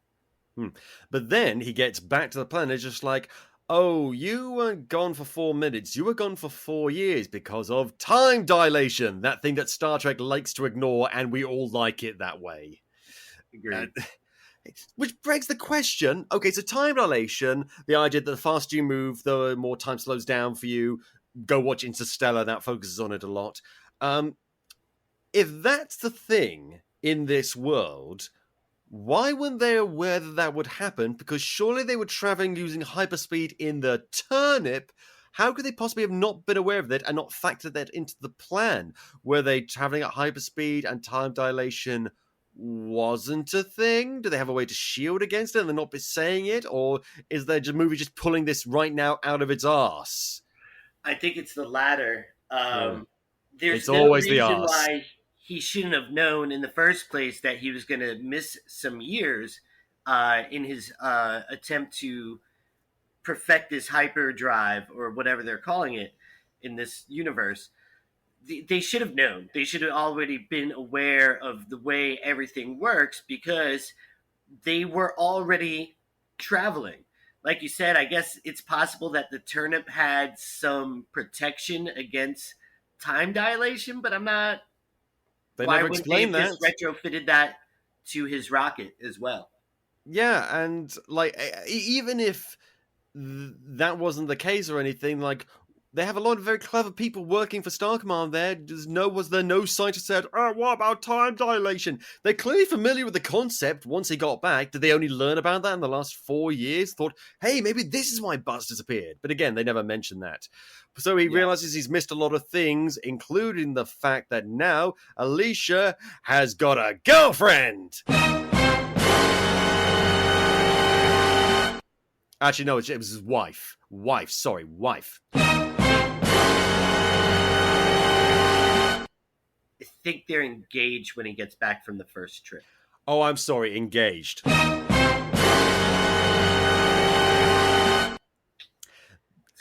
Speaker 1: But then he gets back to the planet, just like, "Oh, you weren't gone for 4 minutes. You were gone for 4 years because of time dilation." That thing that Star Trek likes to ignore, and we all like it that way.
Speaker 2: Agreed.
Speaker 1: Which begs the question, okay, so time dilation, the idea that the faster you move, the more time slows down for you. Go watch Interstellar, that focuses on it a lot. If that's the thing in this world, why weren't they aware that would happen? Because surely they were traveling using hyperspeed in the turnip. How could they possibly have not been aware of it and not factored that into the plan? Were they traveling at hyperspeed and time dilation wasn't a thing? Do they have a way to shield against it and they're not saying it? Or is the movie just pulling this right now out of its arse?
Speaker 2: I think it's the latter. There's
Speaker 1: it's
Speaker 2: no
Speaker 1: always
Speaker 2: reason
Speaker 1: the arse.
Speaker 2: why he shouldn't have known in the first place that he was going to miss some years in his attempt to perfect this hyperdrive or whatever they're calling it in this universe. They should have known. They should have already been aware of the way everything works because they were already traveling. Like you said, I guess it's possible that the turnip had some protection against time dilation, but I'm not.
Speaker 1: They
Speaker 2: why
Speaker 1: never
Speaker 2: wouldn't
Speaker 1: explained
Speaker 2: they
Speaker 1: that.
Speaker 2: have just retrofitted that to his rocket as well?
Speaker 1: Yeah, and like even if that wasn't the case or anything, like they have a lot of very clever people working for Star Command there. Was there no scientist said, oh, what about time dilation? They're clearly familiar with the concept once he got back. Did they only learn about that in the last 4 years? Thought, hey, maybe this is why Buzz disappeared. But again, they never mentioned that. So he realizes he's missed a lot of things, including the fact that now Alisha has got a girlfriend. Actually, no, it was his wife. Wife.
Speaker 2: I think they're engaged when he gets back from the first trip.
Speaker 1: Oh, I'm sorry, engaged.
Speaker 2: It's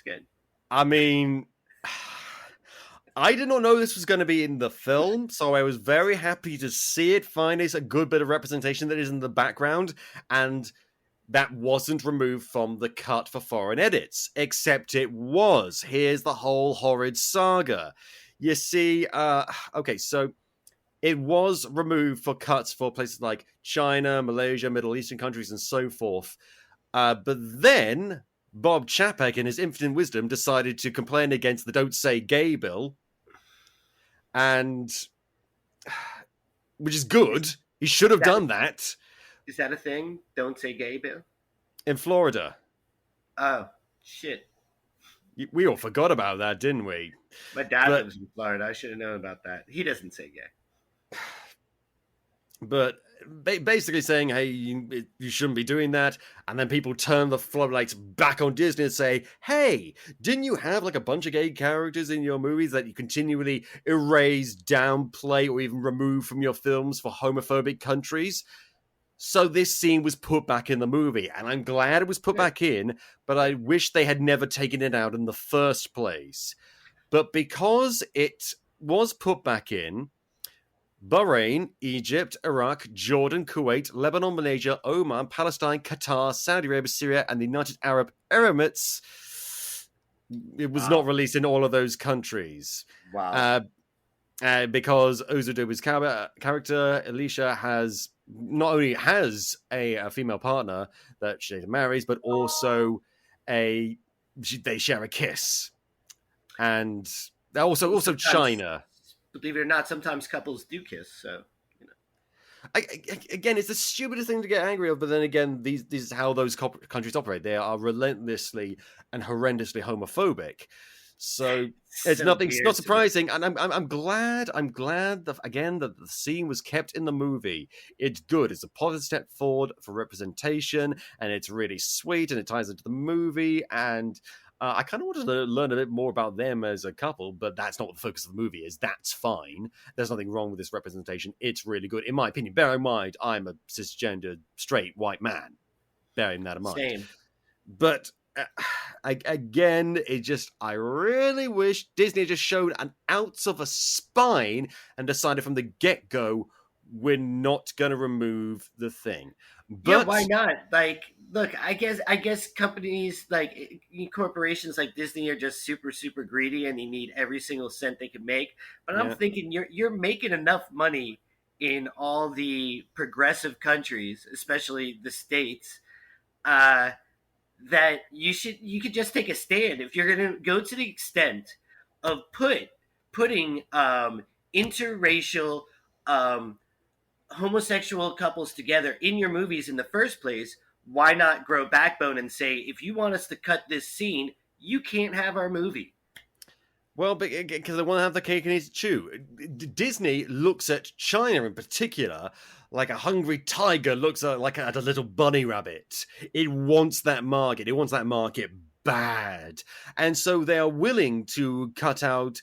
Speaker 2: good.
Speaker 1: I mean, I did not know this was going to be in the film, so I was very happy to see it. Finally, it's a good bit of representation that is in the background, and that wasn't removed from the cut for foreign edits, except it was. Here's the whole horrid saga. You see, okay, so it was removed for cuts for places like China, Malaysia, Middle Eastern countries, and so forth. But then Bob Chapek, in his infinite wisdom, decided to complain against the Don't Say Gay bill, and which is good. He should have done that.
Speaker 2: Is that a thing? Don't say gay, Bill?
Speaker 1: In Florida.
Speaker 2: Oh, shit.
Speaker 1: We all forgot about that, didn't we?
Speaker 2: My dad lives in Florida. I should have known about that. He doesn't say gay.
Speaker 1: But basically saying, hey, you shouldn't be doing that. And then people turn the floodlights back on Disney and say, hey, didn't you have like a bunch of gay characters in your movies that you continually erase, downplay, or even remove from your films for homophobic countries? So this scene was put back in the movie, and I'm glad it was put back in, but I wish they had never taken it out in the first place. But because it was put back in, Bahrain, Egypt, Iraq, Jordan, Kuwait, Lebanon, Malaysia, Oman, Palestine, Qatar, Saudi Arabia, Syria, and the United Arab Emirates, it was not released in all of those countries.
Speaker 2: Wow.
Speaker 1: Because Ozudobu's character, Alisha, has not only has a female partner that she marries, but also they share a kiss. And also China.
Speaker 2: Believe it or not, sometimes couples do kiss, so, you know.
Speaker 1: Again, it's the stupidest thing to get angry of, but then again, this is how those countries operate. They are relentlessly and horrendously homophobic. So it's not surprising, and I'm glad that again that the scene was kept in the movie. It's good. It's a positive step forward for representation, and it's really sweet, and it ties into the movie. And I kind of wanted to learn a bit more about them as a couple, but that's not what the focus of the movie is. That's fine. There's nothing wrong with this representation. It's really good, in my opinion. Bear in mind, I'm a cisgender, straight, white man. Bearing that in mind.
Speaker 2: Same.
Speaker 1: But again, I really wish Disney just showed an ounce of a spine and decided from the get-go, we're not going to remove the thing. But
Speaker 2: yeah, why not? Like, look, I guess companies like corporations like Disney are just super, super greedy, and they need every single cent they can make. But I'm thinking you're making enough money in all the progressive countries, especially the States, that you could just take a stand. If you're going to go to the extent of putting interracial homosexual couples together in your movies in the first place, why not grow backbone and say, if you want us to cut this scene, you can't have our movie?
Speaker 1: Well, because they want to have the cake and eat it too. Disney looks at China in particular like a hungry tiger looks at a little bunny rabbit. It wants that market. It wants that market bad. And so they are willing to cut out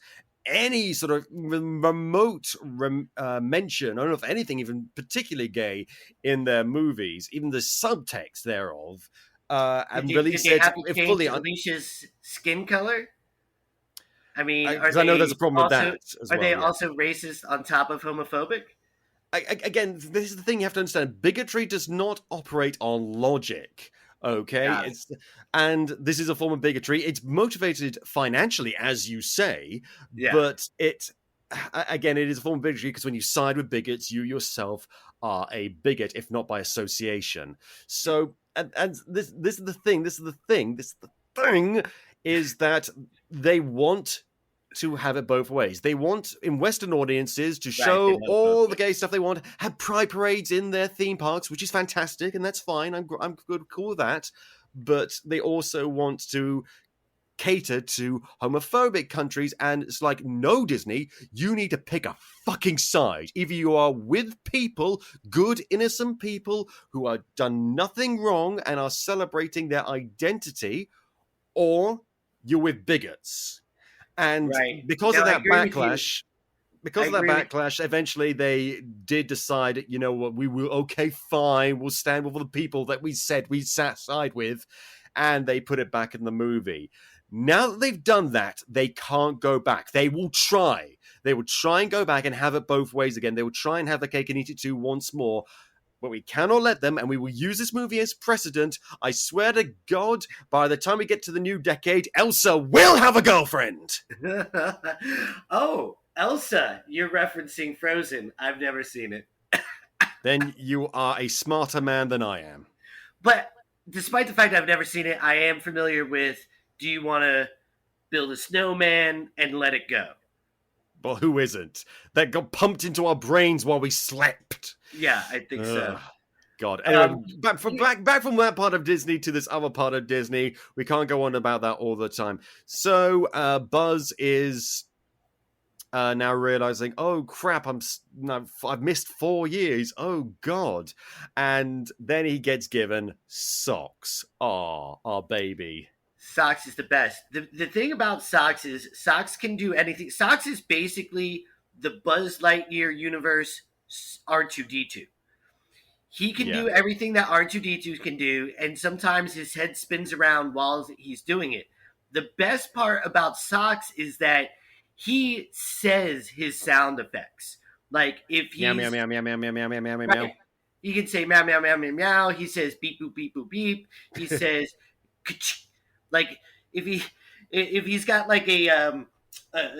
Speaker 1: any sort of remote mention, I don't know if anything even particularly gay in their movies, even the subtext thereof. And release it fully.
Speaker 2: Alicia's skin color? I mean,
Speaker 1: I know there's a problem with that as well.
Speaker 2: Are they also racist on top of homophobic?
Speaker 1: Again, this is the thing you have to understand. Bigotry does not operate on logic. Okay, and this is a form of bigotry. It's motivated financially, as you say, but it is a form of bigotry because when you side with bigots, you yourself are a bigot, if not by association. So, and this is the thing. is that they want to have it both ways. They want, in Western audiences, to show all the gay stuff they want, have pride parades in their theme parks, which is fantastic, and that's fine. I'm good, cool with that. But they also want to cater to homophobic countries, and it's like, no, Disney, you need to pick a fucking side. Either you are with people, good, innocent people, who are done nothing wrong and are celebrating their identity, or you're with bigots. And because of that backlash, eventually they did decide, you know what, we will, okay, fine, we'll stand with the people that we said we sat side with, and they put it back in the movie. Now that they've done that, they can't go back. They will try. They will try and go back and have it both ways again. They will try and have the cake and eat it too once more. But we cannot let them, and we will use this movie as precedent. I swear to God, by the time we get to the new decade, Elsa will have a girlfriend!
Speaker 2: Oh, Elsa, you're referencing Frozen. I've never seen it.
Speaker 1: Then you are a smarter man than I am.
Speaker 2: But despite the fact I've never seen it, I am familiar with, do you want to build a snowman and let it go?
Speaker 1: Well, who isn't? That got pumped into our brains while we slept.
Speaker 2: Yeah, I think so.
Speaker 1: God. Anyway, back from that part of Disney to this other part of Disney. We can't go on about that all the time. So Buzz is now realizing, oh crap, I've missed 4 years. Oh God. And then he gets given socks. Aw, our baby.
Speaker 2: Socks is the best. The thing about Socks is Socks can do anything. Socks is basically the Buzz Lightyear universe R2-D2. He can do everything that R2-D2 can do, and sometimes his head spins around while he's doing it. The best part about Socks is that he says his sound effects. Like if he's...
Speaker 1: Meow, meow, meow, meow, meow, meow, meow, meow, meow, meow.
Speaker 2: He can say meow, meow, meow, meow, meow. He says beep, boop, beep, boop, beep. He says... Like if he's got like a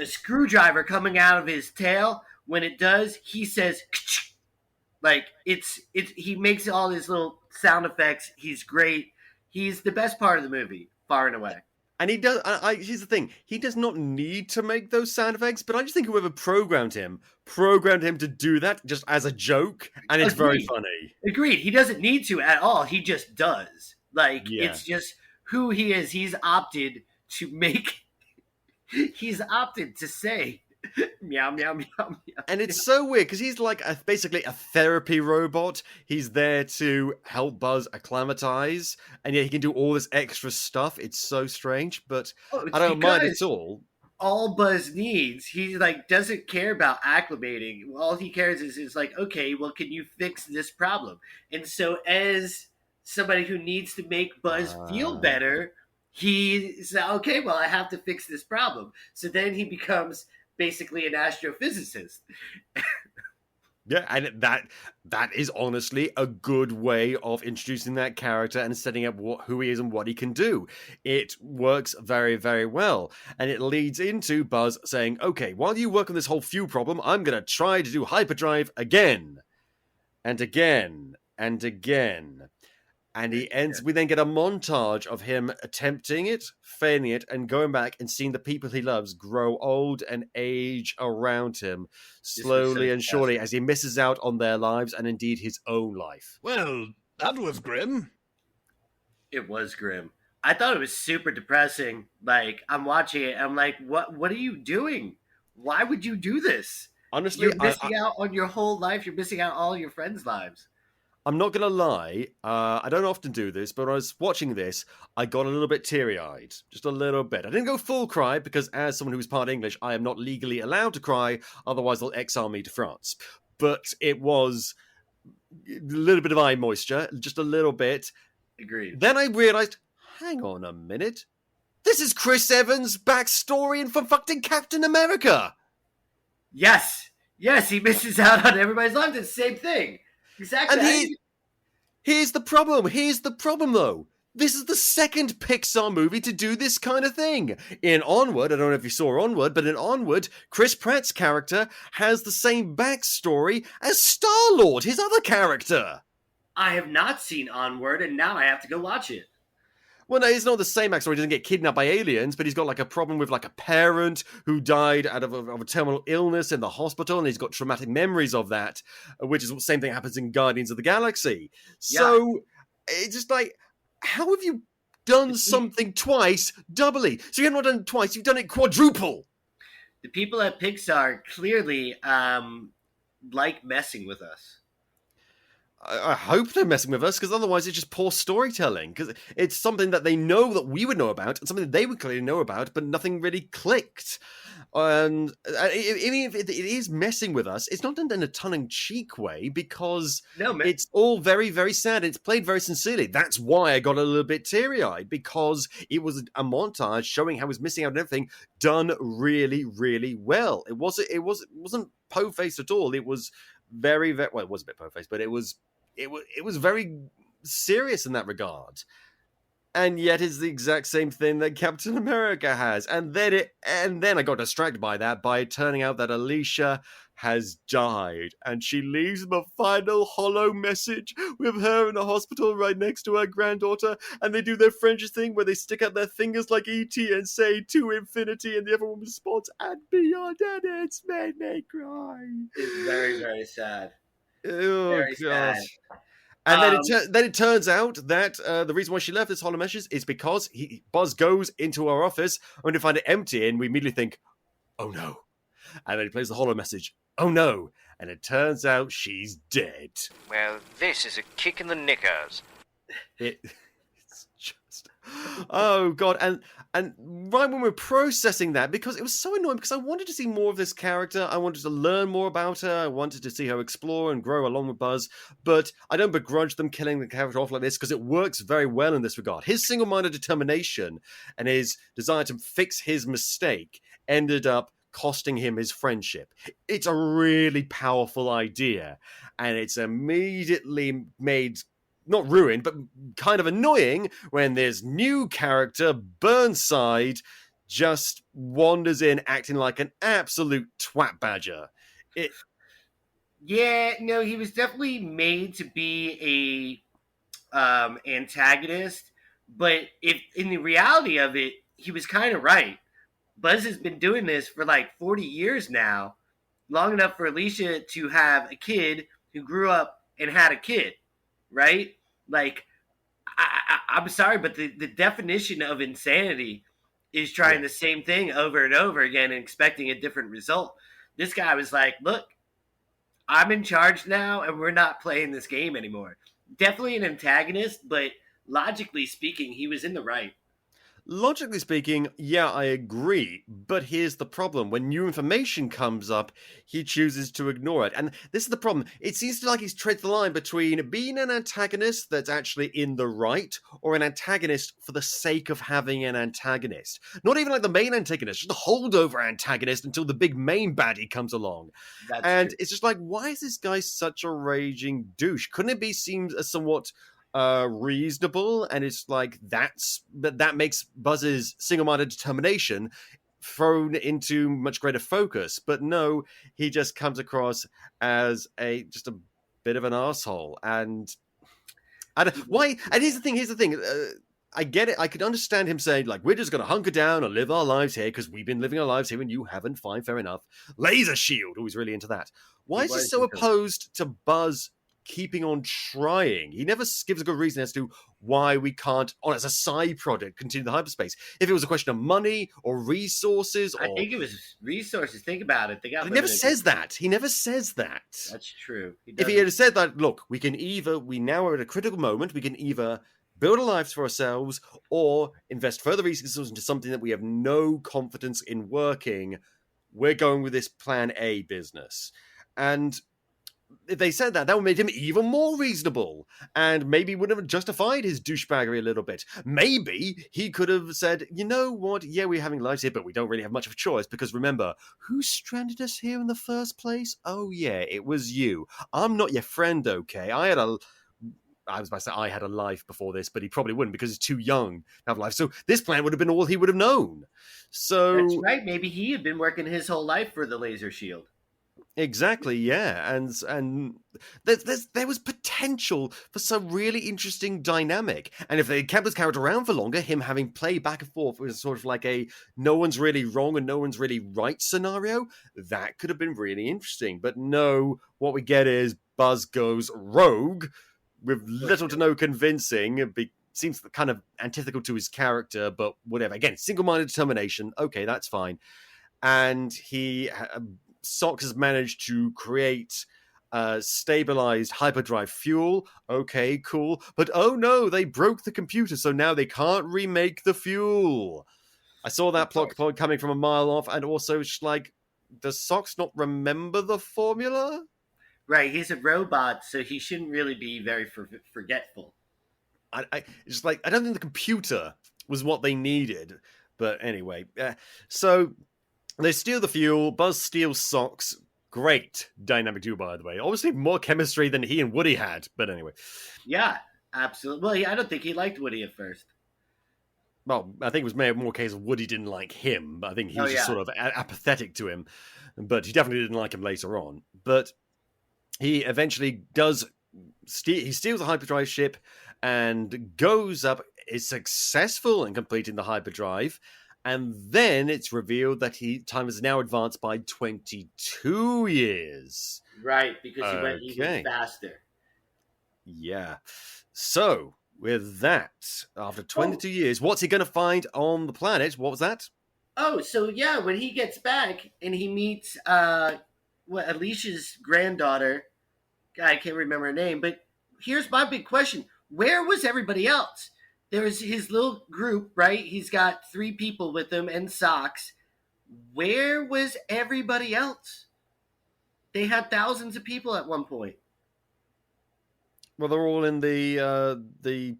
Speaker 2: screwdriver coming out of his tail, when it does, he says like it's he makes all his little sound effects. He's great. He's the best part of the movie, far and away.
Speaker 1: And he does. Here's the thing: he does not need to make those sound effects, but I just think whoever programmed him to do that just as a joke, and it's very funny.
Speaker 2: Agreed. He doesn't need to at all. He just does. Like it's just who he is. He's opted to say meow, meow, meow, meow.
Speaker 1: And it's so weird because he's like basically a therapy robot. He's there to help Buzz acclimatize, and yet he can do all this extra stuff. It's so strange, but I don't mind at all.
Speaker 2: All Buzz needs, he like doesn't care about acclimating. All he cares is like, okay, well, can you fix this problem? And so as somebody who needs to make Buzz feel better, he's okay, well, I have to fix this problem. So then he becomes basically an astrophysicist.
Speaker 1: Yeah, and that is honestly a good way of introducing that character and setting up who he is and what he can do. It works very, very well. And it leads into Buzz saying, okay, while you work on this whole fuel problem, I'm going to try to do hyperdrive again. And again. And again. And we then get a montage of him attempting it, failing it, and going back and seeing the people he loves grow old and age around him, slowly and surely, as he misses out on their lives and indeed his own life.
Speaker 3: Well, that was grim.
Speaker 2: It was grim. I thought it was super depressing. Like, I'm watching it, I'm like, what are you doing? Why would you do this?
Speaker 1: Honestly,
Speaker 2: you're missing out on your whole life. You're missing out on all your friends' lives.
Speaker 1: I'm not going to lie, I don't often do this, but when I was watching this, I got a little bit teary-eyed. Just a little bit. I didn't go full cry, because as someone who's part English, I am not legally allowed to cry, otherwise they'll exile me to France. But it was a little bit of eye moisture, just a little bit.
Speaker 2: Agreed.
Speaker 1: Then I realised, hang on a minute, this is Chris Evans' backstory in from fucking Captain America!
Speaker 2: Yes, he misses out on everybody's life. It's the same thing. Exactly.
Speaker 1: And here's the problem, though. This is the second Pixar movie to do this kind of thing. In Onward, I don't know if you saw Onward, but in Onward, Chris Pratt's character has the same backstory as Star-Lord, his other character.
Speaker 2: I have not seen Onward, and now I have to go watch it.
Speaker 1: Well, no, it's not the same backstory. He doesn't get kidnapped by aliens, but he's got like a problem with like a parent who died out of a terminal illness in the hospital, and he's got traumatic memories of that, which is the same thing happens in Guardians of the Galaxy. So it's just like, how have you done something twice doubly? So you've not done it twice, you've done it quadruple.
Speaker 2: The people at Pixar clearly like messing with us.
Speaker 1: I hope they're messing with us, because otherwise it's just poor storytelling. Because it's something that they know that we would know about, and something that they would clearly know about, but nothing really clicked. And even if it is messing with us, it's not done in a tongue-in-cheek way, because it's all very, very sad. It's played very sincerely. That's why I got a little bit teary-eyed, because it was a montage showing how he was missing out on everything, done really, really well. It wasn't po-faced at all. It was very, very well. It was a bit po-faced, but it was very serious in that regard. And yet it's the exact same thing that Captain America has. And then I got distracted by that, by it turning out that Alisha has died. And she leaves him a final hollow message with her in the hospital right next to her granddaughter. And they do their French thing where they stick out their fingers like E.T. and say, "To infinity," and the other one responds, "and beyond," and it's made me cry.
Speaker 2: It's very, very sad.
Speaker 1: Oh,
Speaker 2: very
Speaker 1: gosh.
Speaker 2: sad.
Speaker 1: And then it turns out that the reason why she left this hollow message is because Buzz goes into her office only to find it empty, and we immediately think, "Oh no!" And then he plays the hollow message, "Oh no!" And it turns out she's dead.
Speaker 4: Well, this is a kick in the knickers.
Speaker 1: It's just, oh god! And right when we're processing that, because it was so annoying, because I wanted to see more of this character, I wanted to learn more about her, I wanted to see her explore and grow along with Buzz, but I don't begrudge them killing the character off like this, because it works very well in this regard. His single-minded determination and his desire to fix his mistake ended up costing him his friendship. It's a really powerful idea, and it's immediately made, not ruined, but kind of annoying when this new character, Burnside, just wanders in acting like an absolute twat badger.
Speaker 2: Yeah, no, he was definitely made to be a antagonist, but if in the reality of it, he was kind of right. Buzz has been doing this for like 40 years now, long enough for Alisha to have a kid who grew up and had a kid, right? Like, I'm sorry, but the definition of insanity is trying the same thing over and over again and expecting a different result. This guy was like, "Look, I'm in charge now, and we're not playing this game anymore." Definitely an antagonist, but logically speaking, he was in the right.
Speaker 1: Logically speaking, yeah, I agree. But here's the problem. When new information comes up, he chooses to ignore it. And this is the problem. It seems like he's treads the line between being an antagonist that's actually in the right, or an antagonist for the sake of having an antagonist. Not even like the main antagonist, just a holdover antagonist until the big main baddie comes along. That's true. It's just like, why is this guy such a raging douche? Couldn't it be seen as somewhat reasonable? And it's like that makes Buzz's single-minded determination thrown into much greater focus. But no, he just comes across as just a bit of an asshole. And why? And here's the thing. I get it. I could understand him saying, like, we're just going to hunker down and live our lives here because we've been living our lives here and you haven't. Fine, fair enough. Laser shield. Always really into that. Why is he so opposed to Buzz keeping on trying? He never gives a good reason as to why we can't, as a side project, continue the hyperspace. If it was a question of money or resources,
Speaker 2: I think it was resources. Think about it.
Speaker 1: He never says that. He never says that.
Speaker 2: That's true.
Speaker 1: If he had said that, look, we now are at a critical moment. We can either build a life for ourselves or invest further resources into something that we have no confidence in working. We're going with this plan A business. And if they said that would make him even more reasonable, and maybe would have justified his douchebaggery a little bit. Maybe he could have said, you know what, yeah, we're having lives here, but we don't really have much of a choice, because remember, who stranded us here in the first place? Oh yeah, it was you. I'm not your friend, okay? I was about to say I had a life before this, but he probably wouldn't, because he's too young to have a life. So this plan would have been all he would have known. So
Speaker 2: that's right. Maybe he had been working his whole life for the laser shield.
Speaker 1: Exactly, yeah, and there was potential for some really interesting dynamic, and if they kept this character around for longer, him having play back and forth was sort of like a no one's really wrong and no one's really right scenario. That could have been really interesting, but no, what we get is Buzz goes rogue with little to no convincing. Seems kind of antithetical to his character, but whatever. Again, single-minded determination. Okay, that's fine, and he. Sox has managed to create stabilized hyperdrive fuel. Okay, cool. But oh no, they broke the computer, so now they can't remake the fuel. I saw that plot coming from a mile off, and also, like, does Sox not remember the formula?
Speaker 2: Right, he's a robot, so he shouldn't really be very forgetful.
Speaker 1: It's like, I don't think the computer was what they needed. But anyway, so they steal the fuel. Buzz steals Sox. Great dynamic duo, by the way. Obviously, more chemistry than he and Woody had. But anyway.
Speaker 2: Yeah, absolutely. Well, I don't think he liked Woody at first.
Speaker 1: Well, I think it was more a case of Woody didn't like him. I think he was just sort of apathetic to him. But he definitely didn't like him later on. But he eventually does... he steals a hyperdrive ship and goes up, is successful in completing the hyperdrive. And then it's revealed that time has now advanced by 22 years.
Speaker 2: Right, because he went even faster.
Speaker 1: Yeah. So, with that, after 22 years, what's he going to find on the planet? What was that?
Speaker 2: Oh, so yeah, when he gets back and he meets Alisha's granddaughter, I can't remember her name, but here's my big question. Where was everybody else? There was his little group, right? He's got 3 people with him and Socks. Where was everybody else? They had thousands of people at one point.
Speaker 1: Well, they're all in the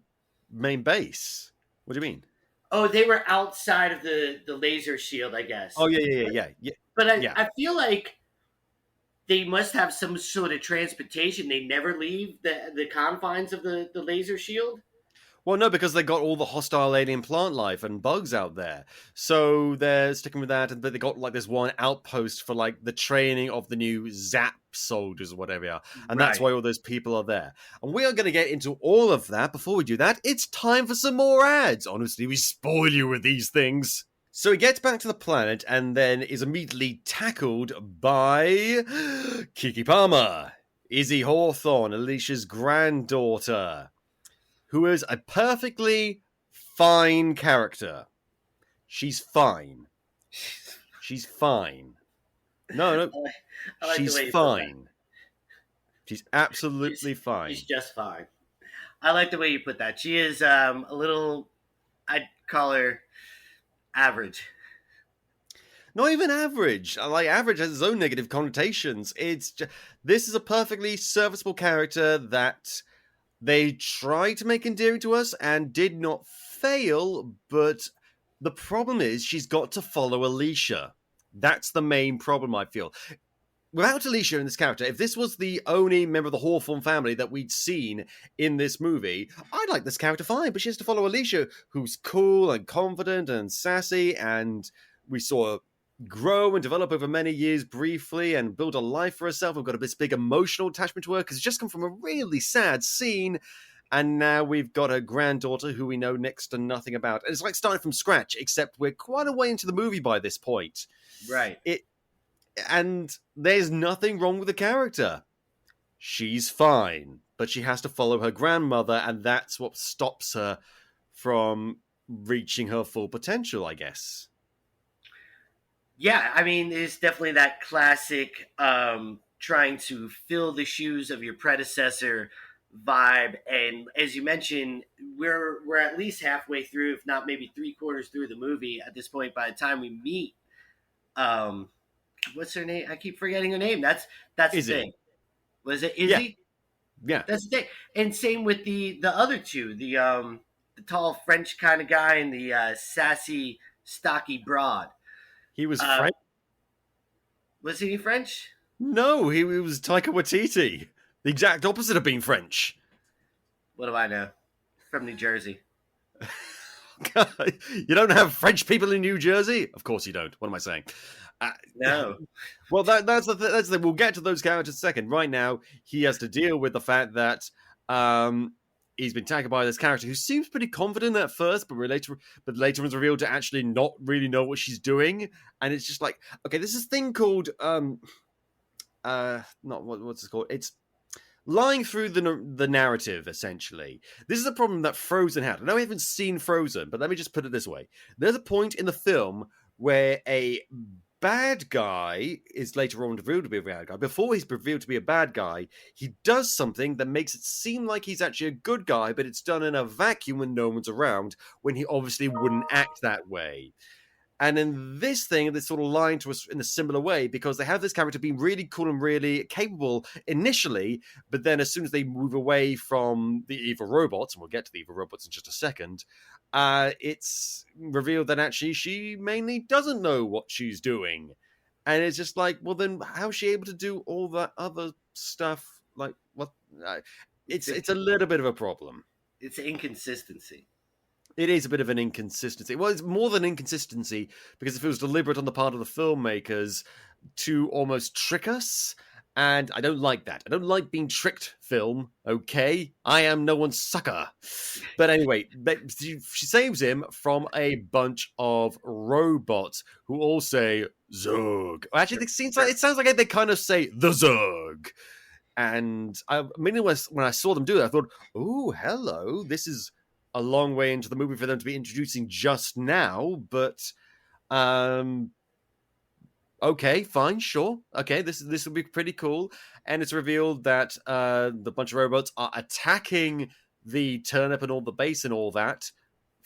Speaker 1: main base. What do you mean?
Speaker 2: Oh, they were outside of the laser shield, I guess.
Speaker 1: Oh, yeah.
Speaker 2: But I feel like they must have some sort of transportation. They never leave the confines of the laser shield.
Speaker 1: Well, no, because they got all the hostile alien plant life and bugs out there. So they're sticking with that, but they got like this one outpost for like the training of the new Zap soldiers or whatever they are. And that's why all those people are there. And we are going to get into all of that. Before we do that, it's time for some more ads. Honestly, we spoil you with these things. So he gets back to the planet and then is immediately tackled by Kiki Palmer, Izzy Hawthorne, Alicia's granddaughter, who is a perfectly fine character. She's fine. She's fine. No.
Speaker 2: I like
Speaker 1: she's fine. She's absolutely fine.
Speaker 2: She's just fine. I like the way you put that. She is a little, I'd call her average.
Speaker 1: Not even average. Like, average has its own negative connotations. This is a perfectly serviceable character that they tried to make endearing to us and did not fail, but the problem is she's got to follow Alisha. That's the main problem, I feel. Without Alisha in this character, if this was the only member of the Hawthorne family that we'd seen in this movie, I'd like this character fine, but she has to follow Alisha, who's cool and confident and sassy, and we saw her grow and develop over many years briefly and build a life for herself. We've got this big emotional attachment to her because it's just come from a really sad scene, and now we've got her granddaughter who we know next to nothing about. And it's like starting from scratch, except we're quite a way into the movie by this point.
Speaker 2: Right.
Speaker 1: And there's nothing wrong with the character. She's fine, but she has to follow her grandmother, and that's what stops her from reaching her full potential, I guess.
Speaker 2: Yeah, I mean, it's definitely that classic trying to fill the shoes of your predecessor vibe. And as you mentioned, we're at least halfway through, if not maybe 3/4 through the movie at this point by the time we meet. What's her name? I keep forgetting her name. That's the thing. Was it Izzy?
Speaker 1: Yeah.
Speaker 2: That's the thing. And same with the other two, the tall French kind of guy and the sassy, stocky broad.
Speaker 1: He was French.
Speaker 2: Was he French?
Speaker 1: No, he was Taika Waititi. The exact opposite of being French.
Speaker 2: What do I know? From New Jersey.
Speaker 1: You don't have French people in New Jersey? Of course you don't. What am I saying?
Speaker 2: No.
Speaker 1: Well, that's the thing. We'll get to those characters in a second. Right now, he has to deal with the fact that he's been tackled by this character who seems pretty confident at first, but later is revealed to actually not really know what she's doing. And it's just like, okay, there's this thing called what's it called? It's lying through the narrative, essentially. This is a problem that Frozen had. I know we haven't seen Frozen, but let me just put it this way. There's a point in the film where a bad guy is later on revealed to be a bad guy. Before he's revealed to be a bad guy, he does something that makes it seem like he's actually a good guy, but it's done in a vacuum when no one's around, when he obviously wouldn't act that way. And in this thing, they're sort of lying to us in a similar way, because they have this character being really cool and really capable initially, but then as soon as they move away from the evil robots, and we'll get to the evil robots in just a second, it's revealed that actually she mainly doesn't know what she's doing. And it's just like, well, then how's she able to do all that other stuff? Like, what? It's a little bit of a problem.
Speaker 2: It's inconsistency.
Speaker 1: It is a bit of an inconsistency. Well, it's more than inconsistency, because it feels deliberate on the part of the filmmakers to almost trick us. And I don't like that. I don't like being tricked, film, okay? I am no one's sucker. But anyway, she saves him from a bunch of robots who all say, Zug. Actually, it sounds like they kind of say, the Zug. And when I saw them do that, I thought, oh, hello, this is a long way into the movie for them to be introducing just now, but okay, fine, sure. Okay, this will be pretty cool. And it's revealed that the bunch of robots are attacking the turnip and all the base and all that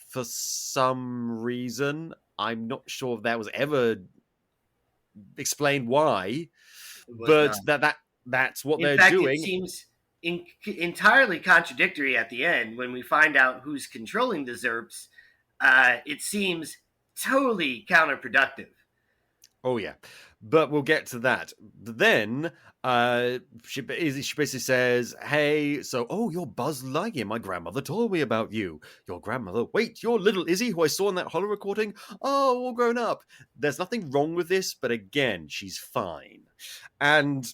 Speaker 1: for some reason. I'm not sure if that was ever explained why, but that's what they're doing.
Speaker 2: It seems entirely contradictory at the end when we find out who's controlling the Zerps. It seems totally counterproductive.
Speaker 1: Oh yeah, but we'll get to that. But then she basically says, "Hey, you're Buzz Lightyear. My grandmother told me about you. Your grandmother. Wait, you're little Izzy, who I saw in that holo recording. Oh, all grown up. There's nothing wrong with this, but again, she's fine." And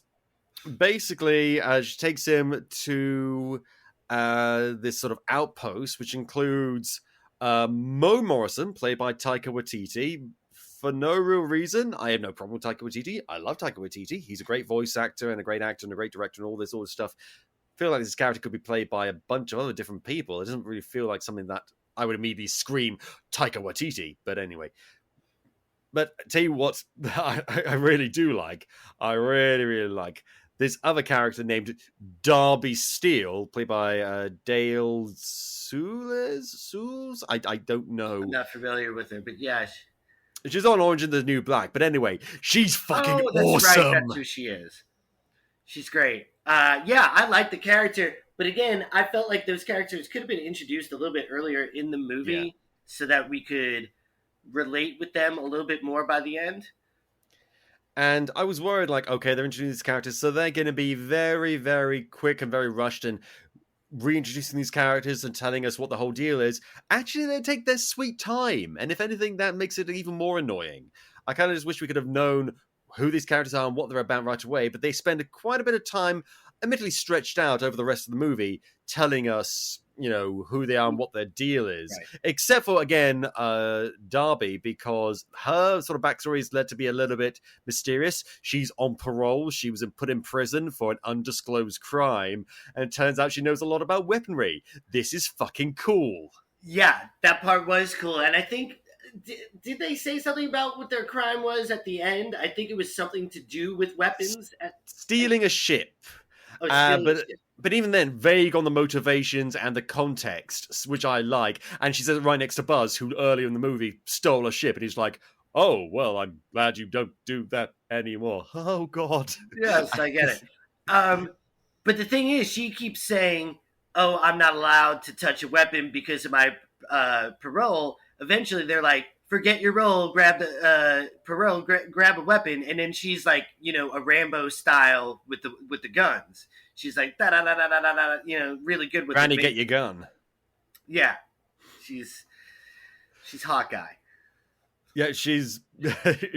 Speaker 1: basically, she takes him to this sort of outpost, which includes Mo Morrison, played by Taika Waititi. For no real reason. I have no problem with Taika Waititi. I love Taika Waititi. He's a great voice actor and a great actor and a great director and all this stuff. I feel like this character could be played by a bunch of other different people. It doesn't really feel like something that I would immediately scream, Taika Waititi. But anyway. But tell you what, I really do like. I really, really like this other character named Darby Steele, played by Dale Soules? I don't know.
Speaker 2: I'm not familiar with her, but yeah.
Speaker 1: She's on Orange and the New Black, but anyway, she's fucking
Speaker 2: that's
Speaker 1: awesome.
Speaker 2: Right. That's who she is. She's great. Yeah, I like the character, but again, I felt like those characters could have been introduced a little bit earlier in the movie so that we could relate with them a little bit more by the end.
Speaker 1: And I was worried, like, okay, they're introducing these characters, so they're going to be very, very quick and very rushed and reintroducing these characters and telling us what the whole deal is. Actually, they take their sweet time, and if anything, that makes it even more annoying. I kind of just wish we could have known who these characters are and what they're about right away, but they spend quite a bit of time, admittedly stretched out over the rest of the movie, telling us, who they are and what their deal is. Right. Except for, again, Darby, because her sort of backstory is led to be a little bit mysterious. She's on parole. She was put in prison for an undisclosed crime. And it turns out she knows a lot about weaponry. This is fucking cool.
Speaker 2: Yeah, that part was cool. And I think, did they say something about what their crime was at the end? I think it was something to do with weapons.
Speaker 1: Stealing a ship. But even then, vague on the motivations and the context, which I like. And she says it right next to Buzz, who earlier in the movie stole a ship. And he's like, oh, well, I'm glad you don't do that anymore. Oh, God.
Speaker 2: Yes, I get it. But the thing is, she keeps saying, oh, I'm not allowed to touch a weapon because of my parole. Eventually, they're like, forget your role, grab the parole, grab a weapon. And then she's like, a Rambo style with the guns. She's like, da da da da da da, really good with.
Speaker 1: Granny, get your gun.
Speaker 2: Yeah, she's She's Hawkeye.
Speaker 1: Yeah, she's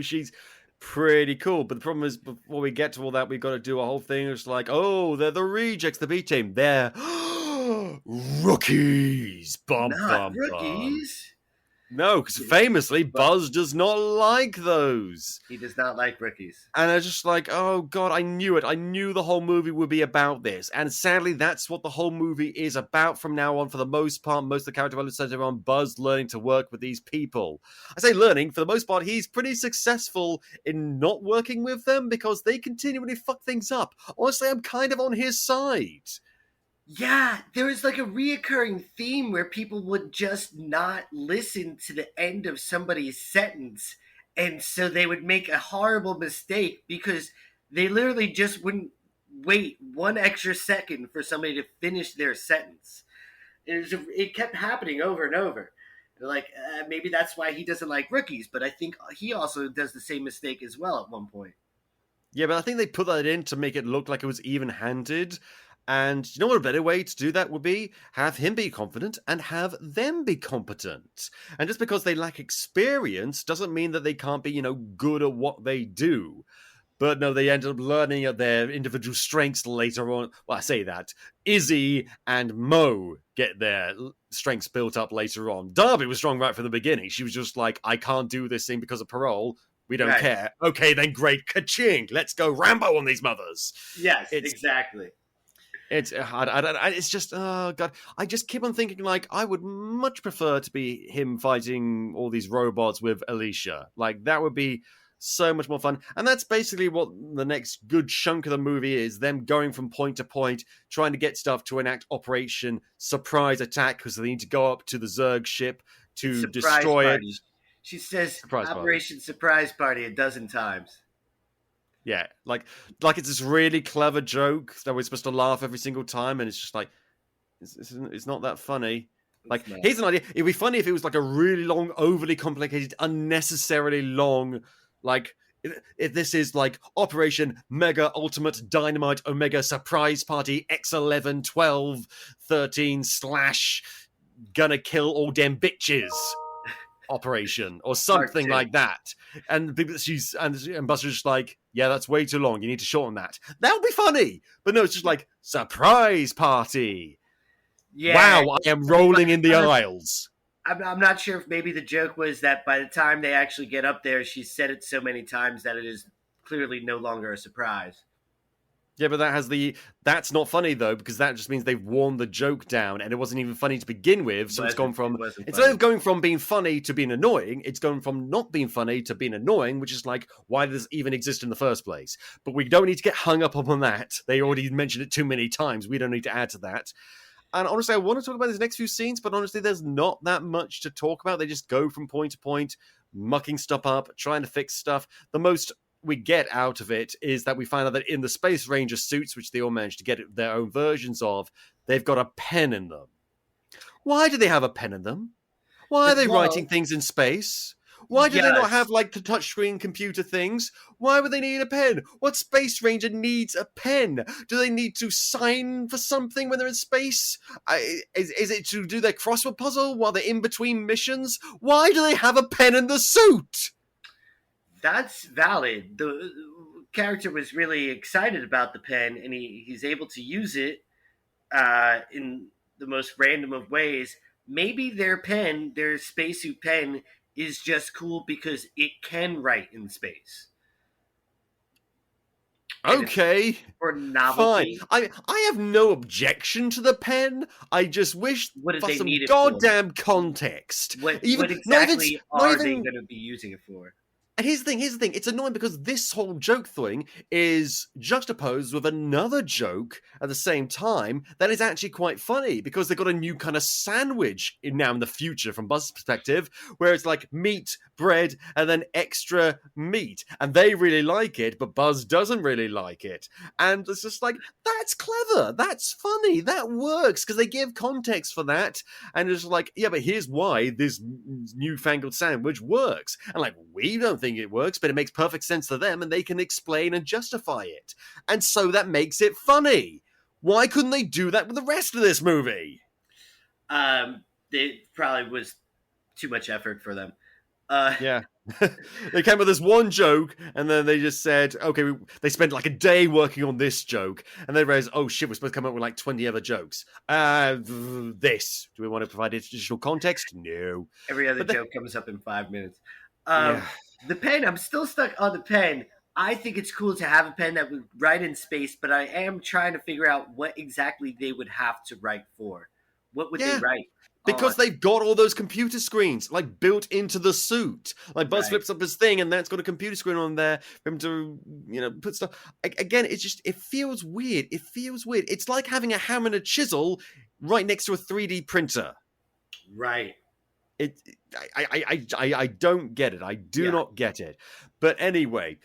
Speaker 1: she's pretty cool. But the problem is, before we get to all that, we've got to do a whole thing. It's like, oh, they're the rejects, the B team. They're rookies. Bum,
Speaker 2: Not
Speaker 1: bum,
Speaker 2: rookies.
Speaker 1: No, because famously, Buzz does not like those.
Speaker 2: He does not like rookies.
Speaker 1: And I was just like, oh god, I knew it. I knew the whole movie would be about this. And sadly, that's what the whole movie is about from now on. For the most part, most of the character development centers on Buzz learning to work with these people. I say learning, for the most part, he's pretty successful in not working with them because they continually fuck things up. Honestly, I'm kind of on his side.
Speaker 2: Yeah, there was like a reoccurring theme where people would just not listen to the end of somebody's sentence. And so they would make a horrible mistake because they literally just wouldn't wait 1 extra second for somebody to finish their sentence. It kept happening over and over. They're like, maybe that's why he doesn't like rookies. But I think he also does the same mistake as well at one point.
Speaker 1: Yeah, but I think they put that in to make it look like it was even-handed. And you know what a better way to do that would be? Have him be confident and have them be competent. And just because they lack experience doesn't mean that they can't be, good at what they do. But no, they end up learning at their individual strengths later on. Well, I say that. Izzy and Mo get their strengths built up later on. Darby was strong right from the beginning. She was just like, I can't do this thing because of parole. We don't care. Okay, then great. Ka-ching. Let's go Rambo on these mothers.
Speaker 2: Yes, exactly.
Speaker 1: It's just, oh god, I just keep on thinking, like, I would much prefer to be him fighting all these robots with Alisha. Like, that would be so much more fun. And that's basically what the next good chunk of the movie is, them going from point to point, trying to get stuff to enact Operation Surprise Attack, because they need to go up to the Zerg ship to destroy it.
Speaker 2: She says Operation Surprise Party a dozen times.
Speaker 1: Yeah, like it's this really clever joke that we're supposed to laugh every single time, and it's just like, it's not that funny. Like, here's an idea. It'd be funny if it was like a really long, overly complicated, unnecessarily long, like, if this is like Operation Mega Ultimate Dynamite Omega Surprise Party X11 12 13 / gonna kill all damn bitches operation or something like that. And Buster's just like, yeah, that's way too long. You need to shorten that. That would be funny. But no, it's just like, surprise party. Yeah. Wow, I am rolling in the aisles.
Speaker 2: I'm not sure if maybe the joke was that by the time they actually get up there, she's said it so many times that it is clearly no longer a surprise.
Speaker 1: Yeah, but that's not funny though, because that just means they've worn the joke down and it wasn't even funny to begin with. So it's gone from, instead of going from being funny to being annoying, it's going from not being funny to being annoying, which is like, why does this even exist in the first place? But we don't need to get hung up on that. They already mentioned it too many times. We don't need to add to that. And honestly, I want to talk about these next few scenes, but honestly, there's not that much to talk about. They just go from point to point, mucking stuff up, trying to fix stuff. The most we get out of it is that we find out that in the Space Ranger suits, which they all managed to get their own versions of, they've got a pen in them. Why do they have a pen in them? Why are they writing things in space? Why do they not have, like, the touchscreen computer things? Why would they need a pen? What Space Ranger needs a pen? Do they need to sign for something when they're in space? Is it to do their crossword puzzle while they're in between missions? Why do they have a pen in the suit?
Speaker 2: That's valid. The character was really excited about the pen, and he's able to use it in the most random of ways. Maybe their spacesuit pen, is just cool because it can write in space.
Speaker 1: Okay,
Speaker 2: for novelty.
Speaker 1: Fine. I have no objection to the pen. I just wish for some goddamn context.
Speaker 2: What exactly are they going to be using it for?
Speaker 1: And here's the thing. It's annoying because this whole joke thing is juxtaposed with another joke at the same time that is actually quite funny because they've got a new kind of sandwich now in the future from Buzz's perspective where it's like meat, bread, and then extra meat. And they really like it, but Buzz doesn't really like it. And it's just like, that's clever. That's funny. That works because they give context for that. And it's like, yeah, but here's why this newfangled sandwich works. And like, we don't think it works, but it makes perfect sense to them and they can explain and justify it. And so that makes it funny. Why couldn't they do that with the rest of this movie?
Speaker 2: It probably was too much effort for them.
Speaker 1: Yeah. They came up with this one joke, and then they just said, okay, they spent like a day working on this joke, and they realized, oh shit, we're supposed to come up with like 20 other jokes. This. Do we want to provide additional context? No.
Speaker 2: Every other joke comes up in 5 minutes.
Speaker 1: Yeah.
Speaker 2: The pen, I'm still stuck on the pen. I think it's cool to have a pen that would write in space, but I am trying to figure out what exactly they would have to write for. What would they write?
Speaker 1: Because they've got all those computer screens, like, built into the suit. Like, Buzz flips up his thing, and that's got a computer screen on there for him to, put stuff... Again, it feels weird. It feels weird. It's like having a hammer and a chisel right next to a 3D printer.
Speaker 2: Right.
Speaker 1: I don't get it. I do not get it. But anyway,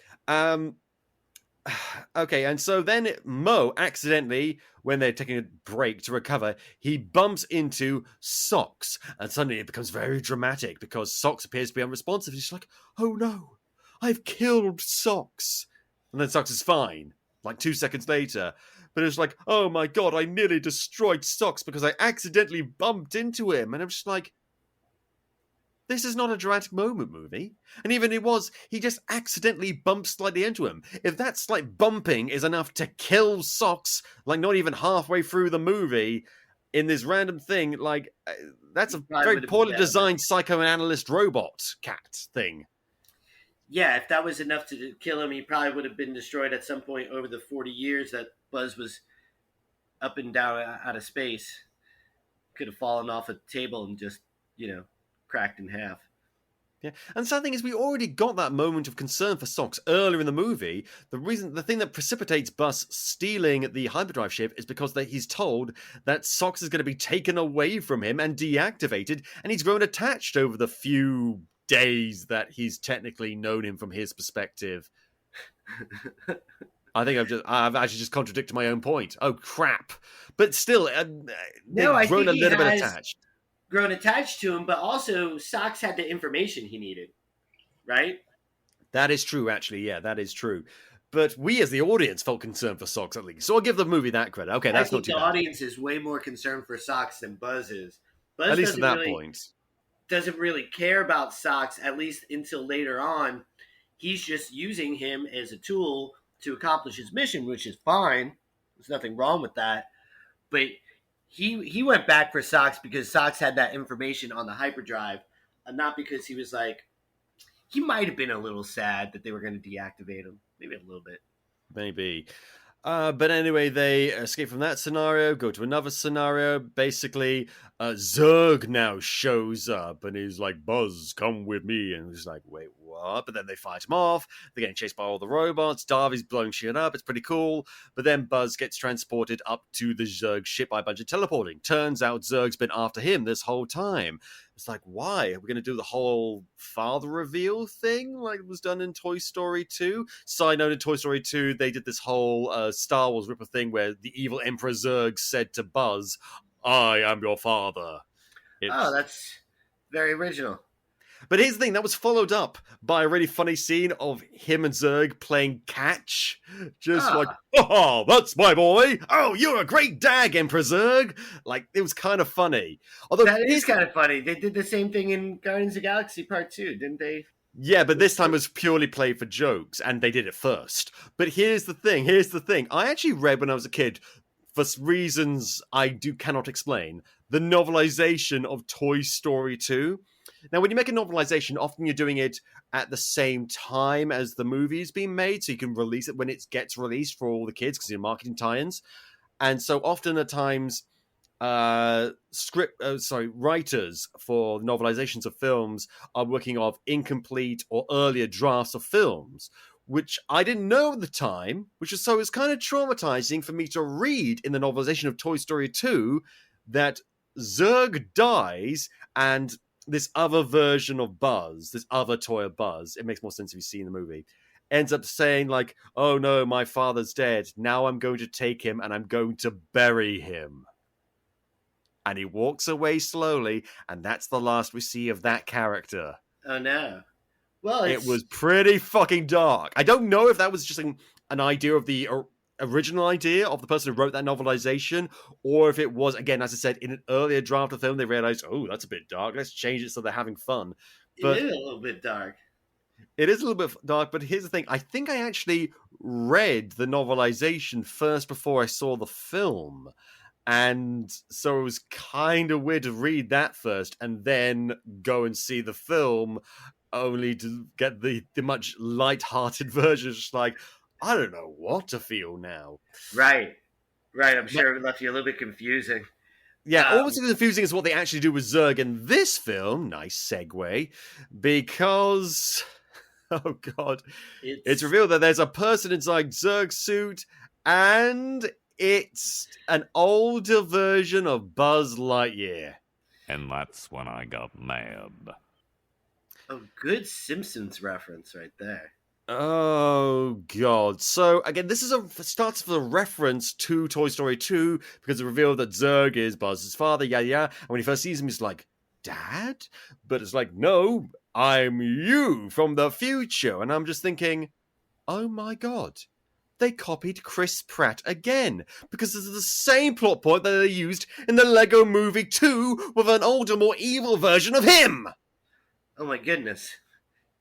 Speaker 1: okay, and so then Mo accidentally, when they're taking a break to recover, he bumps into Socks, and suddenly it becomes very dramatic because Socks appears to be unresponsive. He's like, oh no, I've killed Socks. And then Socks is fine, like 2 seconds later. But it's like, oh my god, I nearly destroyed Socks because I accidentally bumped into him. And I'm just like, this is not a dramatic moment movie. And even if it was, he just accidentally bumped slightly into him. If that slight bumping is enough to kill Socks, like not even halfway through the movie, in this random thing, like, that's a very poorly designed psychoanalyst robot cat thing.
Speaker 2: Yeah, if that was enough to kill him, he probably would have been destroyed at some point over the 40 years that Buzz was up and down out of space. Could have fallen off a table and just, cracked in half.
Speaker 1: Yeah, and the sad thing is we already got that moment of concern for Socks earlier in the movie. The thing that precipitates Buzz stealing the hyperdrive ship is because he's told that Socks is going to be taken away from him and deactivated, and he's grown attached over the few days that he's technically known him from his perspective. I think I've actually just contradicted my own point. Oh crap! But still, they've grown a little bit attached.
Speaker 2: Grown attached to him, but also Socks had the information he needed, right?
Speaker 1: That is true, actually. Yeah, that is true. But we, as the audience, felt concerned for Socks at least. So I'll give the movie that credit. Okay, that's not too bad.
Speaker 2: I think the audience is way more concerned for Socks than Buzz is. Buzz
Speaker 1: at least at that point.
Speaker 2: Doesn't really care about Socks, at least until later on. He's just using him as a tool to accomplish his mission, which is fine. There's nothing wrong with that. But he went back for Socks because Socks had that information on the hyperdrive, and not because he was like, he might have been a little sad that they were going to deactivate him. Maybe a little bit.
Speaker 1: Maybe. But anyway, they escape from that scenario, go to another scenario. Basically, Zurg now shows up, and he's like, Buzz, come with me. And he's like, wait, what? But then they fight him off. They're getting chased by all the robots. Darby's blowing shit up. It's pretty cool. But then Buzz gets transported up to the Zurg ship by a bunch of teleporting. Turns out Zurg's been after him this whole time. It's like, why? Are we going to do the whole father reveal thing like it was done in Toy Story 2? Side note, in Toy Story 2, they did this whole Star Wars ripper thing where the evil Emperor Zurg said to Buzz, I am your father.
Speaker 2: That's very original.
Speaker 1: But here's the thing, that was followed up by a really funny scene of him and Zurg playing catch. Just like, oh, that's my boy. Oh, you're a great dag, Emperor Zurg. Like, it was kind of funny. Although
Speaker 2: that is kind of funny. They did the same thing in Guardians of the Galaxy Part 2, didn't they?
Speaker 1: Yeah, but this time it was purely played for jokes, and they did it first. But here's the thing. I actually read when I was a kid, for reasons I cannot explain, the novelization of Toy Story 2. Now, when you make a novelization, often you're doing it at the same time as the movie's being made, so you can release it when it gets released for all the kids, because you're marketing tie-ins. And so often at times, writers for novelizations of films are working off incomplete or earlier drafts of films, which I didn't know at the time, so it's kind of traumatizing for me to read in the novelization of Toy Story 2 that Zurg dies and this other version of Buzz, this other toy of Buzz, it makes more sense if you see in the movie, ends up saying like, oh no, my father's dead. Now I'm going to take him and I'm going to bury him. And he walks away slowly, and that's the last we see of that character.
Speaker 2: Oh no. Well,
Speaker 1: it was pretty fucking dark. I don't know if that was just an idea of the original idea of the person who wrote that novelization, or if it was, again, as I said, in an earlier draft of the film, they realized, oh, that's a bit dark. Let's change it so they're having fun. But
Speaker 2: it is a little bit dark.
Speaker 1: it is a little bit dark, but here's the thing. I think I actually read the novelization first before I saw the film. And so it was kind of weird to read that first and then go and see the film, only to get the much light-hearted version. It's just like, I don't know what to feel now.
Speaker 2: Right. I'm sure it left you a little bit confusing.
Speaker 1: Yeah, almost as confusing as what they actually do with Zurg in this film. Nice segue. Because, oh god, it's revealed that there's a person inside Zurg's suit, and it's an older version of Buzz Lightyear.
Speaker 5: And that's when I got mad.
Speaker 2: A good Simpsons reference right there.
Speaker 1: Oh god! So again, this is starts with a reference to Toy Story 2 because it revealed that Zurg is Buzz's father. Yeah. And when he first sees him, he's like, "Dad," but it's like, "No, I'm you from the future." And I'm just thinking, "Oh my god!" They copied Chris Pratt again because this is the same plot point that they used in the Lego Movie 2 with an older, more evil version of him.
Speaker 2: Oh my goodness!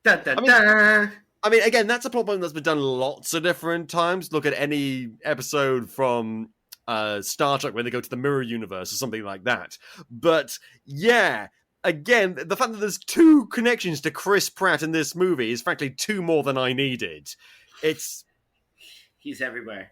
Speaker 2: Dun dun dun.
Speaker 1: I mean, again, that's a plot point that's been done lots of different times. Look at any episode from Star Trek when they go to the Mirror Universe or something like that. But, yeah, again, the fact that there's two connections to Chris Pratt in this movie is frankly two more than I needed.
Speaker 2: He's everywhere.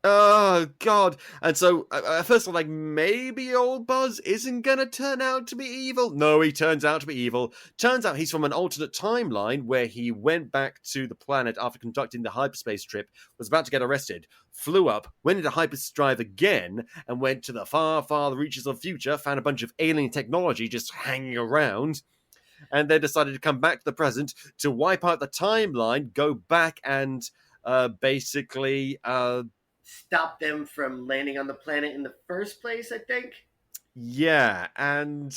Speaker 1: Oh, God. And so, at first I'm like, maybe old Buzz isn't going to turn out to be evil. No, he turns out to be evil. Turns out he's from an alternate timeline where he went back to the planet after conducting the hyperspace trip, was about to get arrested, flew up, went into hyperdrive again, and went to the far, far reaches of the future, found a bunch of alien technology just hanging around, and then decided to come back to the present to wipe out the timeline, go back and basically...
Speaker 2: stop them from landing on the planet in the first place, I think.
Speaker 1: Yeah, and...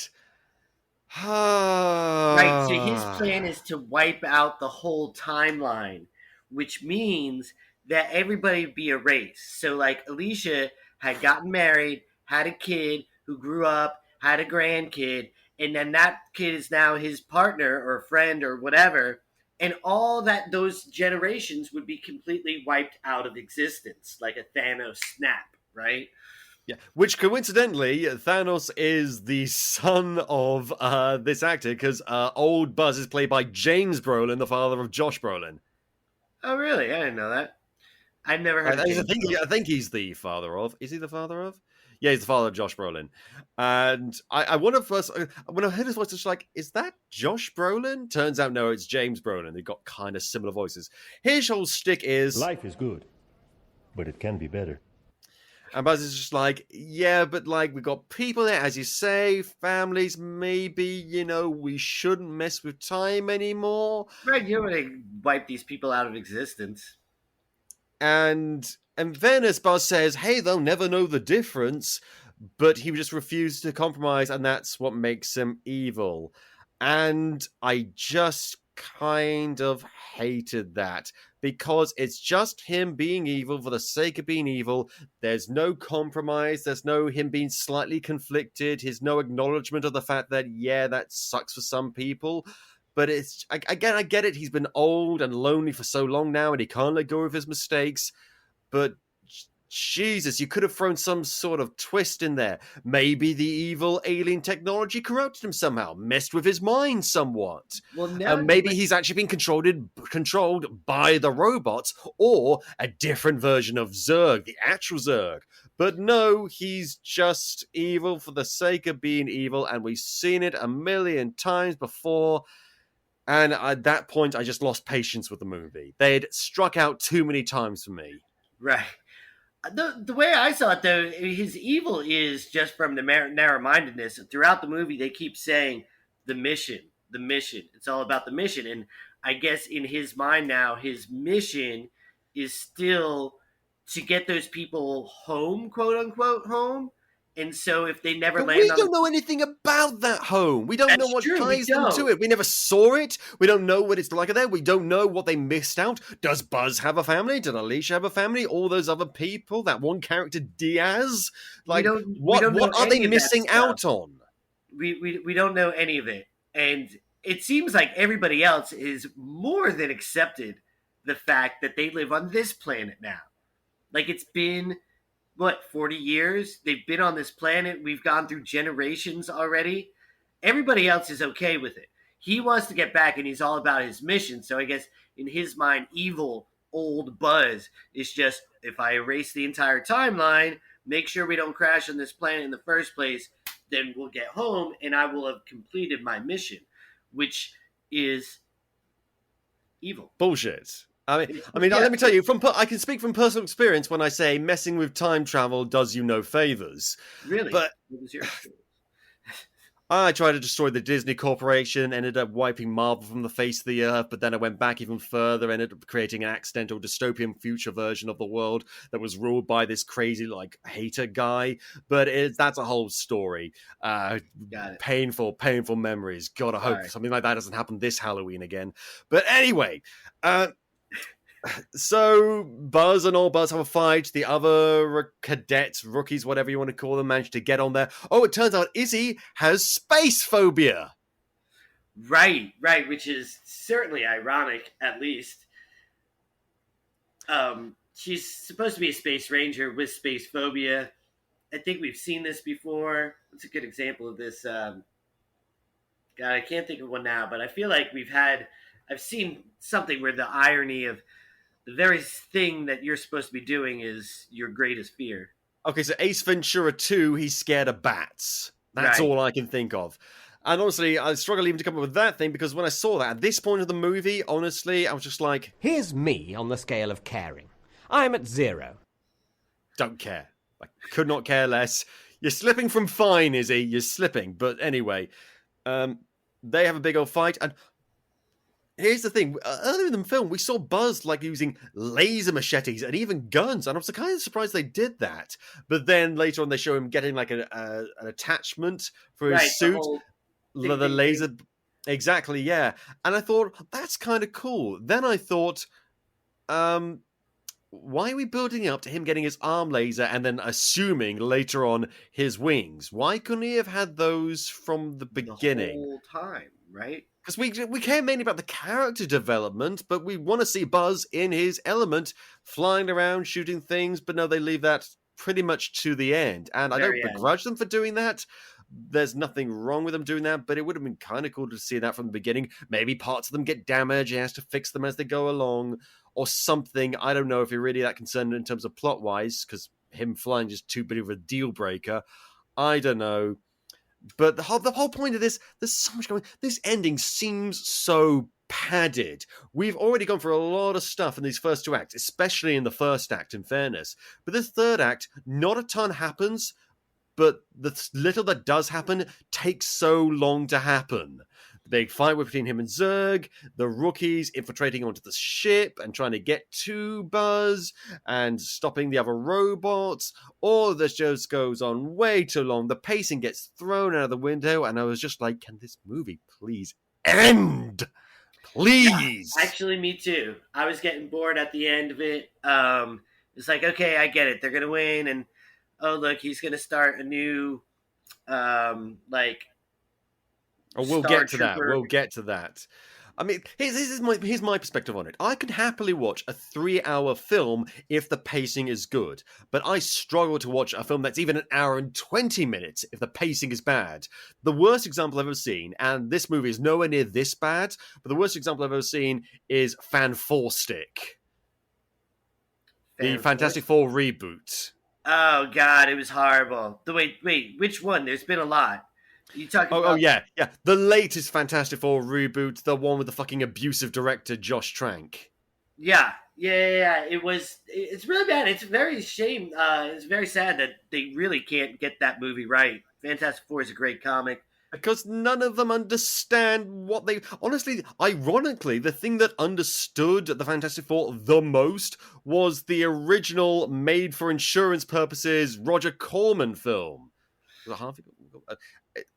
Speaker 2: Right, so his plan is to wipe out the whole timeline, which means that everybody would be erased. So, like, Alisha had gotten married, had a kid who grew up, had a grandkid, and then that kid is now his partner or friend or whatever, and all that those generations would be completely wiped out of existence, like a Thanos snap, right?
Speaker 1: Yeah, which coincidentally, Thanos is the son of this actor, because old Buzz is played by James Brolin, the father of Josh Brolin.
Speaker 2: Oh, really? I didn't know that. I've never heard of James Brolin.
Speaker 1: I think he's the father of... Is he the father of? Yeah, he's the father of Josh Brolin. And I wonder first, when I heard his voice, I was like, is that Josh Brolin? Turns out, no, it's James Brolin. They've got kind of similar voices. His whole shtick is...
Speaker 6: life is good, but it can be better.
Speaker 1: And Buzz is just like, yeah, but like, we've got people there, as you say, families, maybe, we shouldn't mess with time anymore.
Speaker 2: Right, you don't want to wipe these people out of existence.
Speaker 1: And then as Buzz says, hey, they'll never know the difference, but he just refused to compromise, and that's what makes him evil. And I just kind of hated that, because it's just him being evil for the sake of being evil. There's no compromise, there's no him being slightly conflicted, there's no acknowledgement of the fact that, yeah, that sucks for some people. But it's, again, I get it, he's been old and lonely for so long now, and he can't let go of his mistakes. But Jesus, you could have thrown some sort of twist in there. Maybe the evil alien technology corrupted him somehow, messed with his mind somewhat.
Speaker 2: Well, now
Speaker 1: maybe he's actually been controlled by the robots, or a different version of Zurg, the actual Zurg. But no, he's just evil for the sake of being evil, and we've seen it a million times before. And at that point, I just lost patience with the movie. They'd struck out too many times for me.
Speaker 2: Right. The way I saw it, though, his evil is just from the narrow-mindedness. Throughout the movie, they keep saying the mission. It's all about the mission. And I guess in his mind now, his mission is still to get those people home, quote-unquote home, And so if they never
Speaker 1: But
Speaker 2: land
Speaker 1: we
Speaker 2: on
Speaker 1: don't know anything about that home. We don't know
Speaker 2: That's
Speaker 1: what
Speaker 2: true, we
Speaker 1: ties them to
Speaker 2: don't.
Speaker 1: it. We never saw it. We don't know what it's like there. We don't know what they missed out. Does Buzz have a family? Did Alisha have a family? All those other people? That one character, Diaz? Like,
Speaker 2: we
Speaker 1: what
Speaker 2: don't know
Speaker 1: are they
Speaker 2: any of that
Speaker 1: missing
Speaker 2: stuff.
Speaker 1: out on?
Speaker 2: We don't know any of it. And it seems like everybody else is more than accepted the fact that they live on this planet now. Like, it's been, 40 years? They've been on this planet. We've gone through generations already. Everybody else is okay with it. He wants to get back, and he's all about his mission. So I guess in his mind, evil old Buzz is just, if I erase the entire timeline, make sure we don't crash on this planet in the first place, then we'll get home, and I will have completed my mission, which is evil.
Speaker 1: Bullshit. I mean, let me tell you, I can speak from personal experience when I say messing with time travel does you no favors.
Speaker 2: Really?
Speaker 1: But
Speaker 2: what was your experience?
Speaker 1: I tried to destroy the Disney Corporation, ended up wiping Marvel from the face of the earth, but then I went back even further, ended up creating an accidental dystopian future version of the world that was ruled by this crazy, hater guy. But that's a whole story.
Speaker 2: Got it.
Speaker 1: Painful memories. God, I hope
Speaker 2: Right.
Speaker 1: something like that doesn't happen this Halloween again. But anyway, so Buzz and all Buzz have a fight. The other cadets, rookies, whatever you want to call them, manage to get on there. Oh, it turns out Izzy has space phobia.
Speaker 2: Right, which is certainly ironic, at least. She's supposed to be a space ranger with space phobia. I think we've seen this before. What's a good example of this? God, I can't think of one now, but I feel like I've seen something where the irony of the very thing that you're supposed to be doing is your greatest fear.
Speaker 1: Okay, so Ace Ventura 2, he's scared of bats. That's
Speaker 2: Right.
Speaker 1: all I can think of. And honestly, I struggle even to come up with that thing because when I saw that, at this point of the movie, honestly, I was just like,
Speaker 7: Here's me on the scale of caring. I'm at 0.
Speaker 1: don't care. I could not care less. You're slipping from fine, Izzy. You're slipping. But anyway, they have a big old fight. And here's the thing. Earlier in the film, we saw Buzz using laser machetes and even guns. And I was kind of surprised they did that. But then later on, they show him getting an attachment for his suit. The laser. Exactly, yeah. And I thought, that's kind of cool. Then I thought, why are we building up to him getting his arm laser and then assuming later on his wings? Why couldn't he have had those from the beginning?
Speaker 2: The whole time, right?
Speaker 1: Because we care mainly about the character development, but we want to see Buzz in his element, flying around, shooting things, but no, they leave that pretty much to the end. And I don't begrudge them for doing that. There's nothing wrong with them doing that, but it would have been kind of cool to see that from the beginning. Maybe parts of them get damaged, he has to fix them as they go along, or something. I don't know if you're really that concerned in terms of plot-wise, because him flying is too big of a deal breaker. I don't know. But the whole point of this, there's so much going on. This ending seems so padded. We've already gone through a lot of stuff in these first two acts, especially in the first act, in fairness. But this third act, not a ton happens, but the little that does happen takes so long to happen. The big fight between him and Zurg, the rookies infiltrating onto the ship and trying to get to Buzz and stopping the other robots. All of this just goes on way too long. The pacing gets thrown out of the window, and I was just like, can this movie please end? Please!
Speaker 2: Yeah, actually, me too. I was getting bored at the end of it. It's like, okay, I get it. They're going to win, and oh, look, he's going to start a new,
Speaker 1: we'll get to that. We'll get to that. I mean, here's my perspective on it. I can happily watch a 3-hour film if the pacing is good, but I struggle to watch a film that's even 1 hour and 20 minutes if the pacing is bad. The worst example I've ever seen, and this movie is nowhere near this bad, but the worst example I've ever seen is Fan 4 Stick. The Fantastic Four reboot.
Speaker 2: Oh, God, it was horrible. Wait, which one? There's been a lot. You talking about...
Speaker 1: Oh, yeah. The latest Fantastic Four reboot, the one with the fucking abusive director, Josh Trank.
Speaker 2: Yeah. It's really bad. It's very shame. It's very sad that they really can't get that movie right. Fantastic Four is a great comic.
Speaker 1: Because none of them understand what they... Honestly, ironically, the thing that understood the Fantastic Four the most was the original made-for-insurance purposes Roger Corman film. Was it Harvey?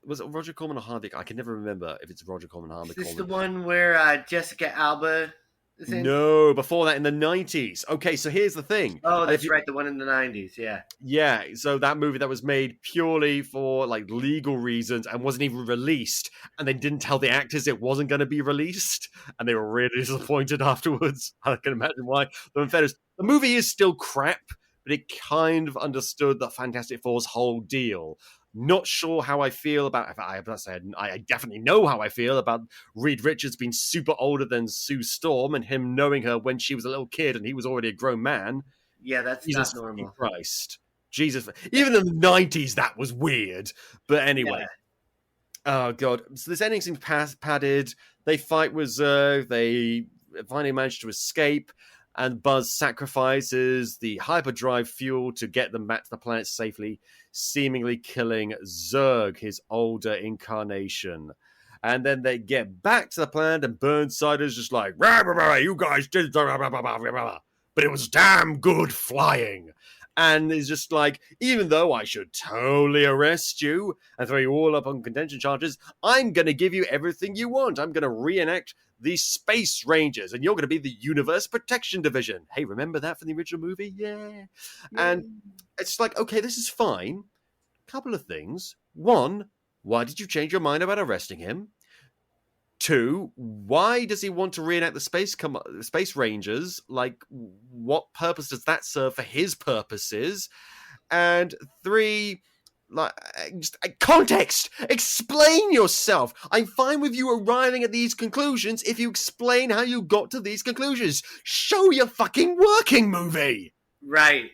Speaker 1: Was it Roger Corman or Harvey? I can never remember if it's Roger Corman or Harvey
Speaker 2: Is this
Speaker 1: Corman.
Speaker 2: the one where Jessica Alba is in?
Speaker 1: No, before that in the 90s. Okay, so here's the thing.
Speaker 2: Oh, that's right, the one in the 90s, yeah.
Speaker 1: Yeah, so that movie that was made purely for like legal reasons and wasn't even released, and they didn't tell the actors it wasn't going to be released, and they were really disappointed afterwards. I can imagine why. Though in fairness, the movie is still crap, but it kind of understood the Fantastic Four's whole deal. Not sure how I feel about. I definitely know how I feel about Reed Richards being super older than Sue Storm and him knowing her when she was a little kid and he was already a grown man.
Speaker 2: Yeah, that's
Speaker 1: Jesus
Speaker 2: not normal.
Speaker 1: Christ, Jesus! Even in the 90s, that was weird. But anyway, oh god. So this ending seems padded. They fight with Zurg. They finally manage to escape. And Buzz sacrifices the hyperdrive fuel to get them back to the planet safely, seemingly killing Zurg, his older incarnation. And then they get back to the planet, and Burnside is just like, rah, rah, rah, you guys did, rah, rah, rah, rah, rah, but it was damn good flying. And it's just like, even though I should totally arrest you and throw you all up on contention charges, I'm going to give you everything you want. I'm going to reenact the Space Rangers, and you're going to be the Universe Protection Division. Hey, remember that from the original movie? Yeah. And it's like, okay, this is fine. Couple of things. One, why did you change your mind about arresting him? Two, why does he want to reenact the Space Rangers? Like, what purpose does that serve for his purposes? And three, like, just context. Explain yourself. I'm fine with you arriving at these conclusions if you explain how you got to these conclusions. Show your fucking working movie.
Speaker 2: Right.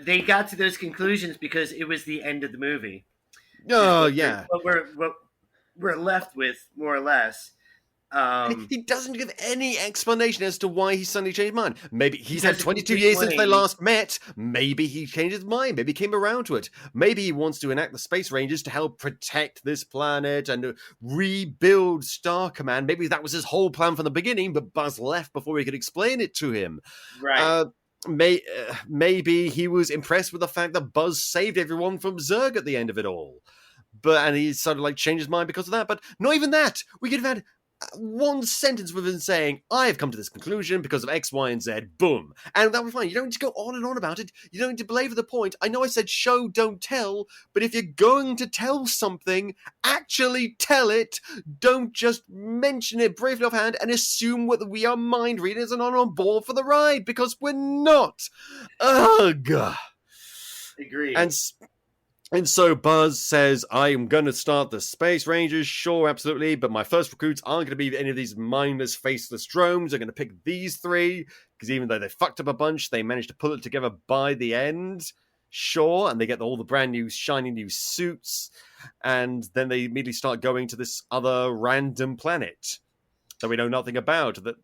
Speaker 2: They got to those conclusions because it was the end of the movie.
Speaker 1: Oh, yeah.
Speaker 2: What we're left with, more or less.
Speaker 1: He doesn't give any explanation as to why he suddenly changed his mind. Maybe he's had
Speaker 2: Because
Speaker 1: 22 years since they last met. Maybe he changed his mind. Maybe he came around to it. Maybe he wants to enact the Space Rangers to help protect this planet and rebuild Star Command. Maybe that was his whole plan from the beginning, but Buzz left before he could explain it to him.
Speaker 2: Right.
Speaker 1: Maybe he was impressed with the fact that Buzz saved everyone from Zurg at the end of it all. And he sort of like changed his mind because of that. But not even that. We could have had one sentence with him saying, I have come to this conclusion because of X, Y, and Z. Boom. And that would be fine. You don't need to go on and on about it. You don't need to belabor the point. I know I said show, don't tell, but if you're going to tell something, actually tell it. Don't just mention it briefly offhand and assume that we are mind readers and are on board for the ride, because we're not. Ugh.
Speaker 2: Agreed.
Speaker 1: And so Buzz says, I am going to start the Space Rangers, sure, absolutely, but my first recruits aren't going to be any of these mindless, faceless drones. They're going to pick these three, because even though they fucked up a bunch, they managed to pull it together by the end, sure, and they get all the brand new, shiny new suits, and then they immediately start going to this other random planet that we know nothing about, that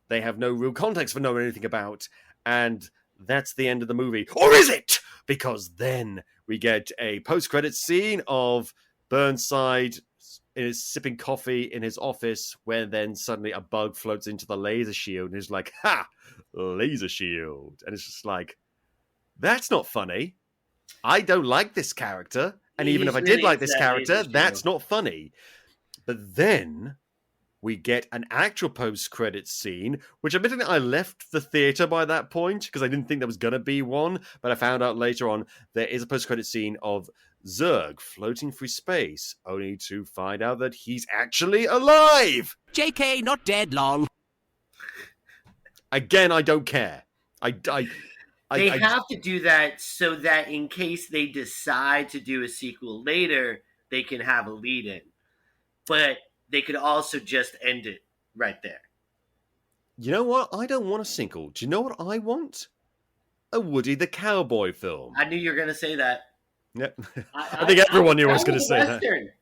Speaker 1: they have no real context for knowing anything about, and that's the end of the movie. Or is it? Because then we get a post-credits scene of Burnside sipping coffee in his office, where then suddenly a bug floats into the laser shield and is like, ha! Laser shield. And it's just like, that's not funny. I don't like this character. And even if I did like this character, that's not funny. But then we get an actual post-credits scene, which admittedly I left the theater by that point because I didn't think there was going to be one, but I found out later on there is a post-credits scene of Zurg floating through space, only to find out that he's actually alive!
Speaker 7: JK, not dead, lol.
Speaker 1: Again, I don't care.
Speaker 2: They have to do that so that in case they decide to do a sequel later, they can have a lead-in. But they could also just end it right there.
Speaker 1: You know what? I don't want a sequel. Do you know what I want? A Woody the Cowboy film.
Speaker 2: I knew you were going to say that.
Speaker 1: Yep. I think everyone knew I was going to say
Speaker 2: Western. That.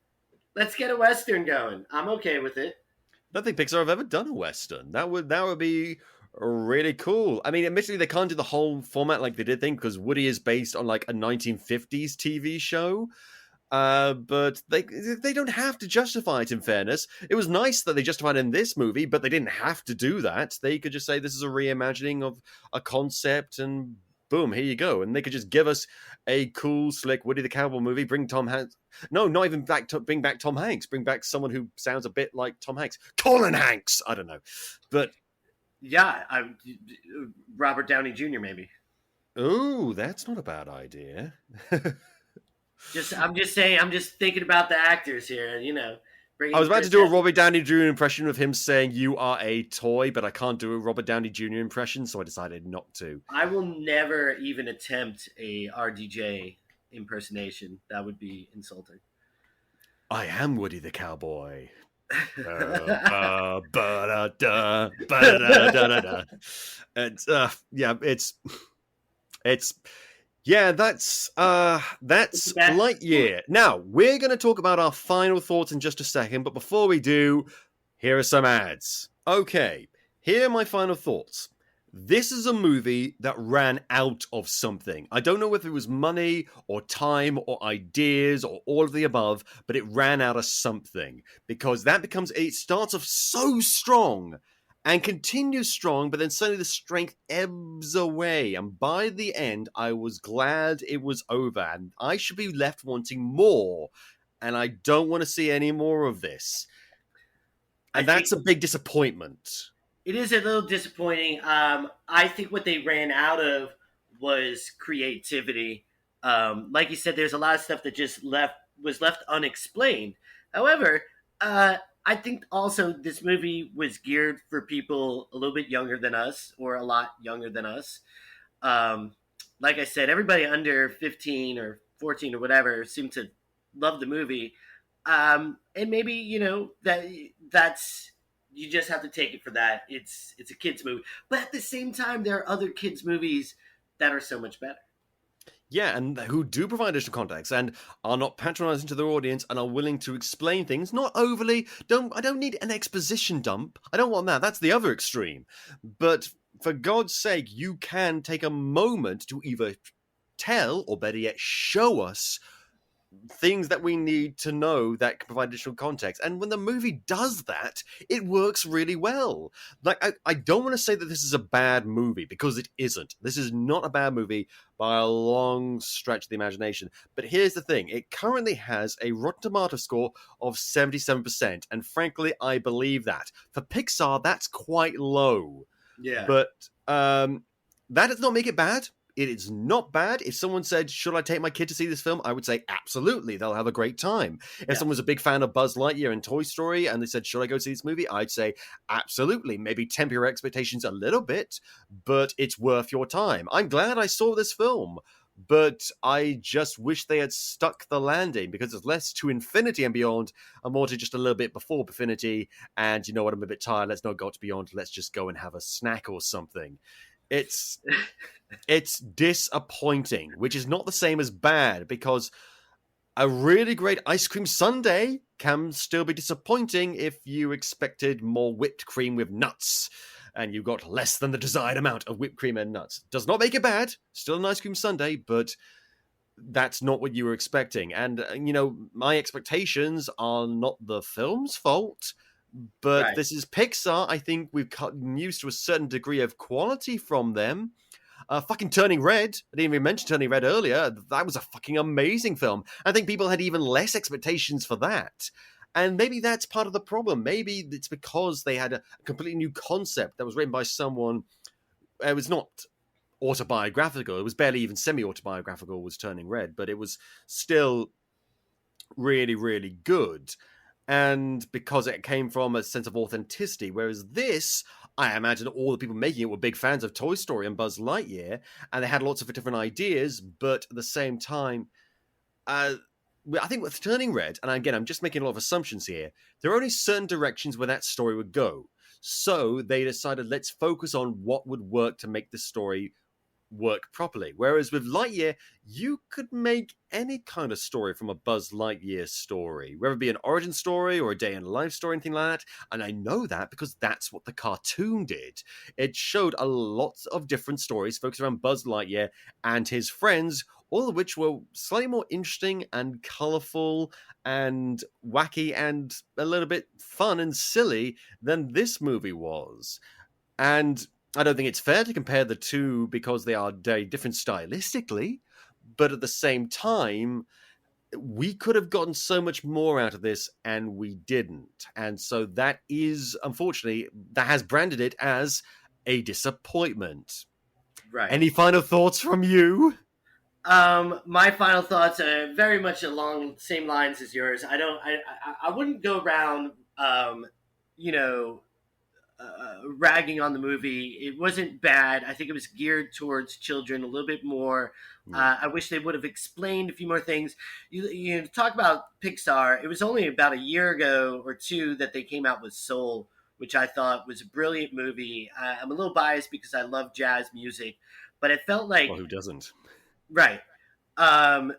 Speaker 2: Let's get a Western going. I'm okay with it.
Speaker 1: I don't think Pixar have ever done a Western. That would be really cool. I mean, admittedly, they can't do the whole format like they did think, because Woody is based on like a 1950s TV show. But they don't have to justify it, in fairness. It was nice that they justified it in this movie, but they didn't have to do that. They could just say this is a reimagining of a concept and boom, here you go. And they could just give us a cool, slick Woody the Cowboy movie, bring Tom Hanks. No, not even bring back Tom Hanks. Bring back someone who sounds a bit like Tom Hanks. Colin Hanks! I don't know. But
Speaker 2: yeah, Robert Downey Jr. maybe.
Speaker 1: oh, that's not a bad idea.
Speaker 2: I'm just saying. I'm just thinking about the actors here.
Speaker 1: I was about to do a Robert Downey Jr. impression of him saying "You are a toy," but I can't do a Robert Downey Jr. impression, so I decided not to.
Speaker 2: I will never even attempt a RDJ impersonation. That would be insulting.
Speaker 1: I am Woody the Cowboy. That's Lightyear. Now, we're going to talk about our final thoughts in just a second, but before we do, here are some ads. Okay, here are my final thoughts. This is a movie that ran out of something. I don't know whether it was money or time or ideas or all of the above, but it ran out of something. Because it starts off so strong and continues strong, but then suddenly the strength ebbs away. And by the end, I was glad it was over. And I should be left wanting more. And I don't want to see any more of this. And that's a big disappointment.
Speaker 2: It is a little disappointing. I think what they ran out of was creativity. Like you said, there's a lot of stuff that just was left unexplained. However, I think also this movie was geared for people a little bit younger than us, or a lot younger than us. Like I said, everybody under 15 or 14 or whatever seemed to love the movie. And maybe, that's... You just have to take it for that. It's a kid's movie. But at the same time, there are other kids' movies that are so much better.
Speaker 1: Yeah, and who do provide additional context and are not patronizing to their audience and are willing to explain things, not overly. I don't need an exposition dump. I don't want that. That's the other extreme. But for God's sake, you can take a moment to either tell or better yet show us things that we need to know that can provide additional context. And when the movie does that, it works really well. Like, I don't want to say that this is a bad movie, because it isn't. This is not a bad movie by a long stretch of the imagination. But here's the thing. It currently has a Rotten Tomato score of 77%. And frankly, I believe that. For Pixar, that's quite low.
Speaker 2: Yeah.
Speaker 1: But that does not make it bad. It is not bad. If someone said, should I take my kid to see this film? I would say, absolutely. They'll have a great time. If someone's a big fan of Buzz Lightyear and Toy Story and they said, should I go see this movie? I'd say, absolutely. Maybe temper your expectations a little bit, but it's worth your time. I'm glad I saw this film, but I just wish they had stuck the landing, because it's less to infinity and beyond and more to just a little bit before infinity. And you know what? I'm a bit tired. Let's not go to beyond. Let's just go and have a snack or something. It's disappointing, which is not the same as bad, because a really great ice cream sundae can still be disappointing if you expected more whipped cream with nuts and you got less than the desired amount of whipped cream and nuts. Does not make it bad. Still an ice cream sundae, but that's not what you were expecting. And, my expectations are not the film's fault. But
Speaker 2: Right.
Speaker 1: This is Pixar. I think we've gotten used to a certain degree of quality from them. Fucking Turning Red. I didn't even mention Turning Red earlier. That was a fucking amazing film. I think people had even less expectations for that. And maybe that's part of the problem. Maybe it's because they had a completely new concept that was written by someone. It was not autobiographical. It was barely even semi-autobiographical, was Turning Red. But it was still really, really good. And because it came from a sense of authenticity. Whereas this, I imagine all the people making it were big fans of Toy Story and Buzz Lightyear, and they had lots of different ideas, but at the same time, I think with Turning Red, and again, I'm just making a lot of assumptions here, there are only certain directions where that story would go. So they decided, let's focus on what would work to make the story work properly. Whereas with Lightyear, you could make any kind of story from a Buzz Lightyear story, whether it be an origin story or a day in life story, anything like that. And I know that because that's what the cartoon did. It showed a lot of different stories focused around Buzz Lightyear and his friends, all of which were slightly more interesting and colorful and wacky and a little bit fun and silly than this movie was. And I don't think it's fair to compare the two because they are very different stylistically, but at the same time, we could have gotten so much more out of this and we didn't. And so that is, unfortunately, that has branded it as a disappointment.
Speaker 2: Right.
Speaker 1: Any final thoughts from you?
Speaker 2: My final thoughts are very much along the same lines as yours. I wouldn't go around, ragging on the movie. It wasn't bad. I think it was geared towards children a little bit more. I wish they would have explained a few more things. You talk about Pixar. It was only about a year ago or two that they came out with Soul, which I thought was a brilliant movie. I'm a little biased because I love jazz music, but it felt like...
Speaker 1: Well, who doesn't?
Speaker 2: Right. I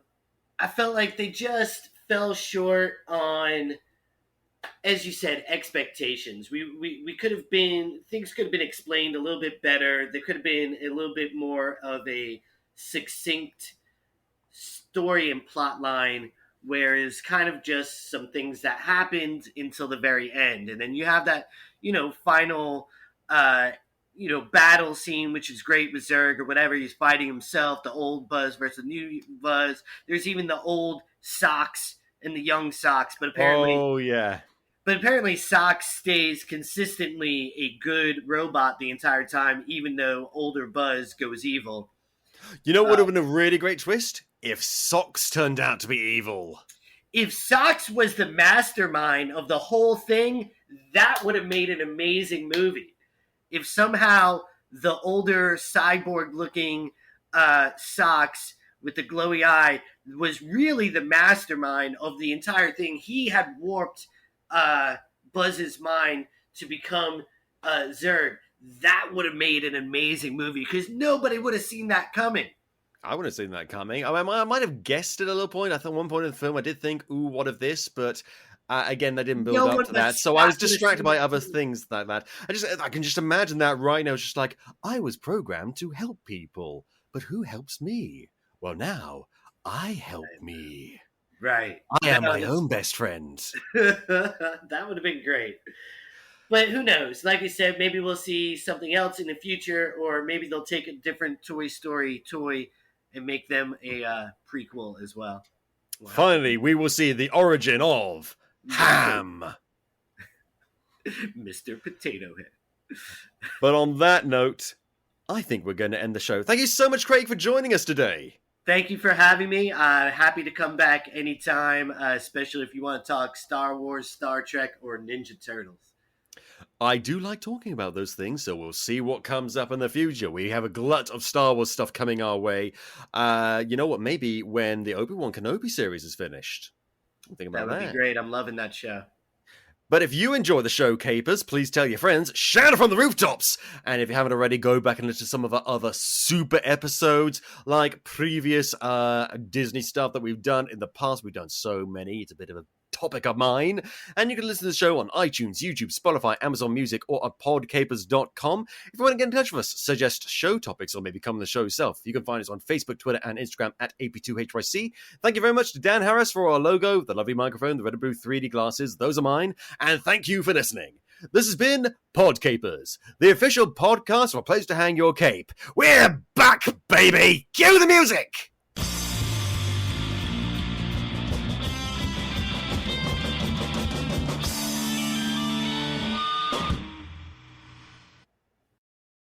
Speaker 2: felt like they just fell short on, as you said, expectations. We could have been, things could have been explained a little bit better. There could have been a little bit more of a succinct story and plot line, whereas kind of just some things that happened until the very end. And then you have that, final, battle scene, which is great with Zurg or whatever. He's fighting himself, the old Buzz versus the new Buzz. There's even the old Socks and the young Socks, but apparently...
Speaker 1: Oh, yeah.
Speaker 2: But apparently Socks stays consistently a good robot the entire time, even though older Buzz goes evil.
Speaker 1: You know what would have been a really great twist? If Socks turned out to be evil.
Speaker 2: If Socks was the mastermind of the whole thing, that would have made an amazing movie. If somehow the older cyborg-looking Socks with the glowy eye was really the mastermind of the entire thing, he had warped Buzz's mind to become Zurg. That would have made an amazing movie because nobody would have seen that coming.
Speaker 1: I wouldn't have seen that coming. I might have guessed it at a little point. I thought at one point in the film I did think, ooh, what if this? But again, they didn't build up to that. So I was distracted by other things like that. I can just imagine that right now. It's just like, I was programmed to help people. But who helps me? Well, now I help me.
Speaker 2: Right.
Speaker 1: I am my own best friend.
Speaker 2: That would have been great. But who knows? Like I said, maybe we'll see something else in the future, or maybe they'll take a different Toy Story toy and make them a prequel as well. Wow.
Speaker 1: Finally, we will see the origin of Ham.
Speaker 2: Mr. Potato Head.
Speaker 1: But on that note, I think we're going to end the show. Thank you so much, Craig, for joining us today.
Speaker 2: Thank you for having me. Happy to come back anytime, especially if you want to talk Star Wars, Star Trek, or Ninja Turtles.
Speaker 1: I do like talking about those things, so we'll see what comes up in the future. We have a glut of Star Wars stuff coming our way. You know what? Maybe when the Obi-Wan Kenobi series is finished. Think about that.
Speaker 2: That would be great. I'm loving that show.
Speaker 1: But if you enjoy the show, Capers, please tell your friends, shout it from the rooftops! And if you haven't already, go back and listen to some of our other super episodes, like previous Disney stuff that we've done in the past. We've done so many. It's a bit of a topic of mine. And you can listen to the show on iTunes, YouTube, Spotify, Amazon Music, or at podcapers.com. If you want to get in touch with us, suggest show topics, or maybe come on the show yourself, you can find us on Facebook, Twitter, and Instagram at AP2HYC. Thank you very much to Dan Harris for our logo, the lovely microphone, the Red and Blue 3D glasses. Those are mine. And thank you for listening. This has been Podcapers, the official podcast for a place to hang your cape. We're back, baby! Cue the music!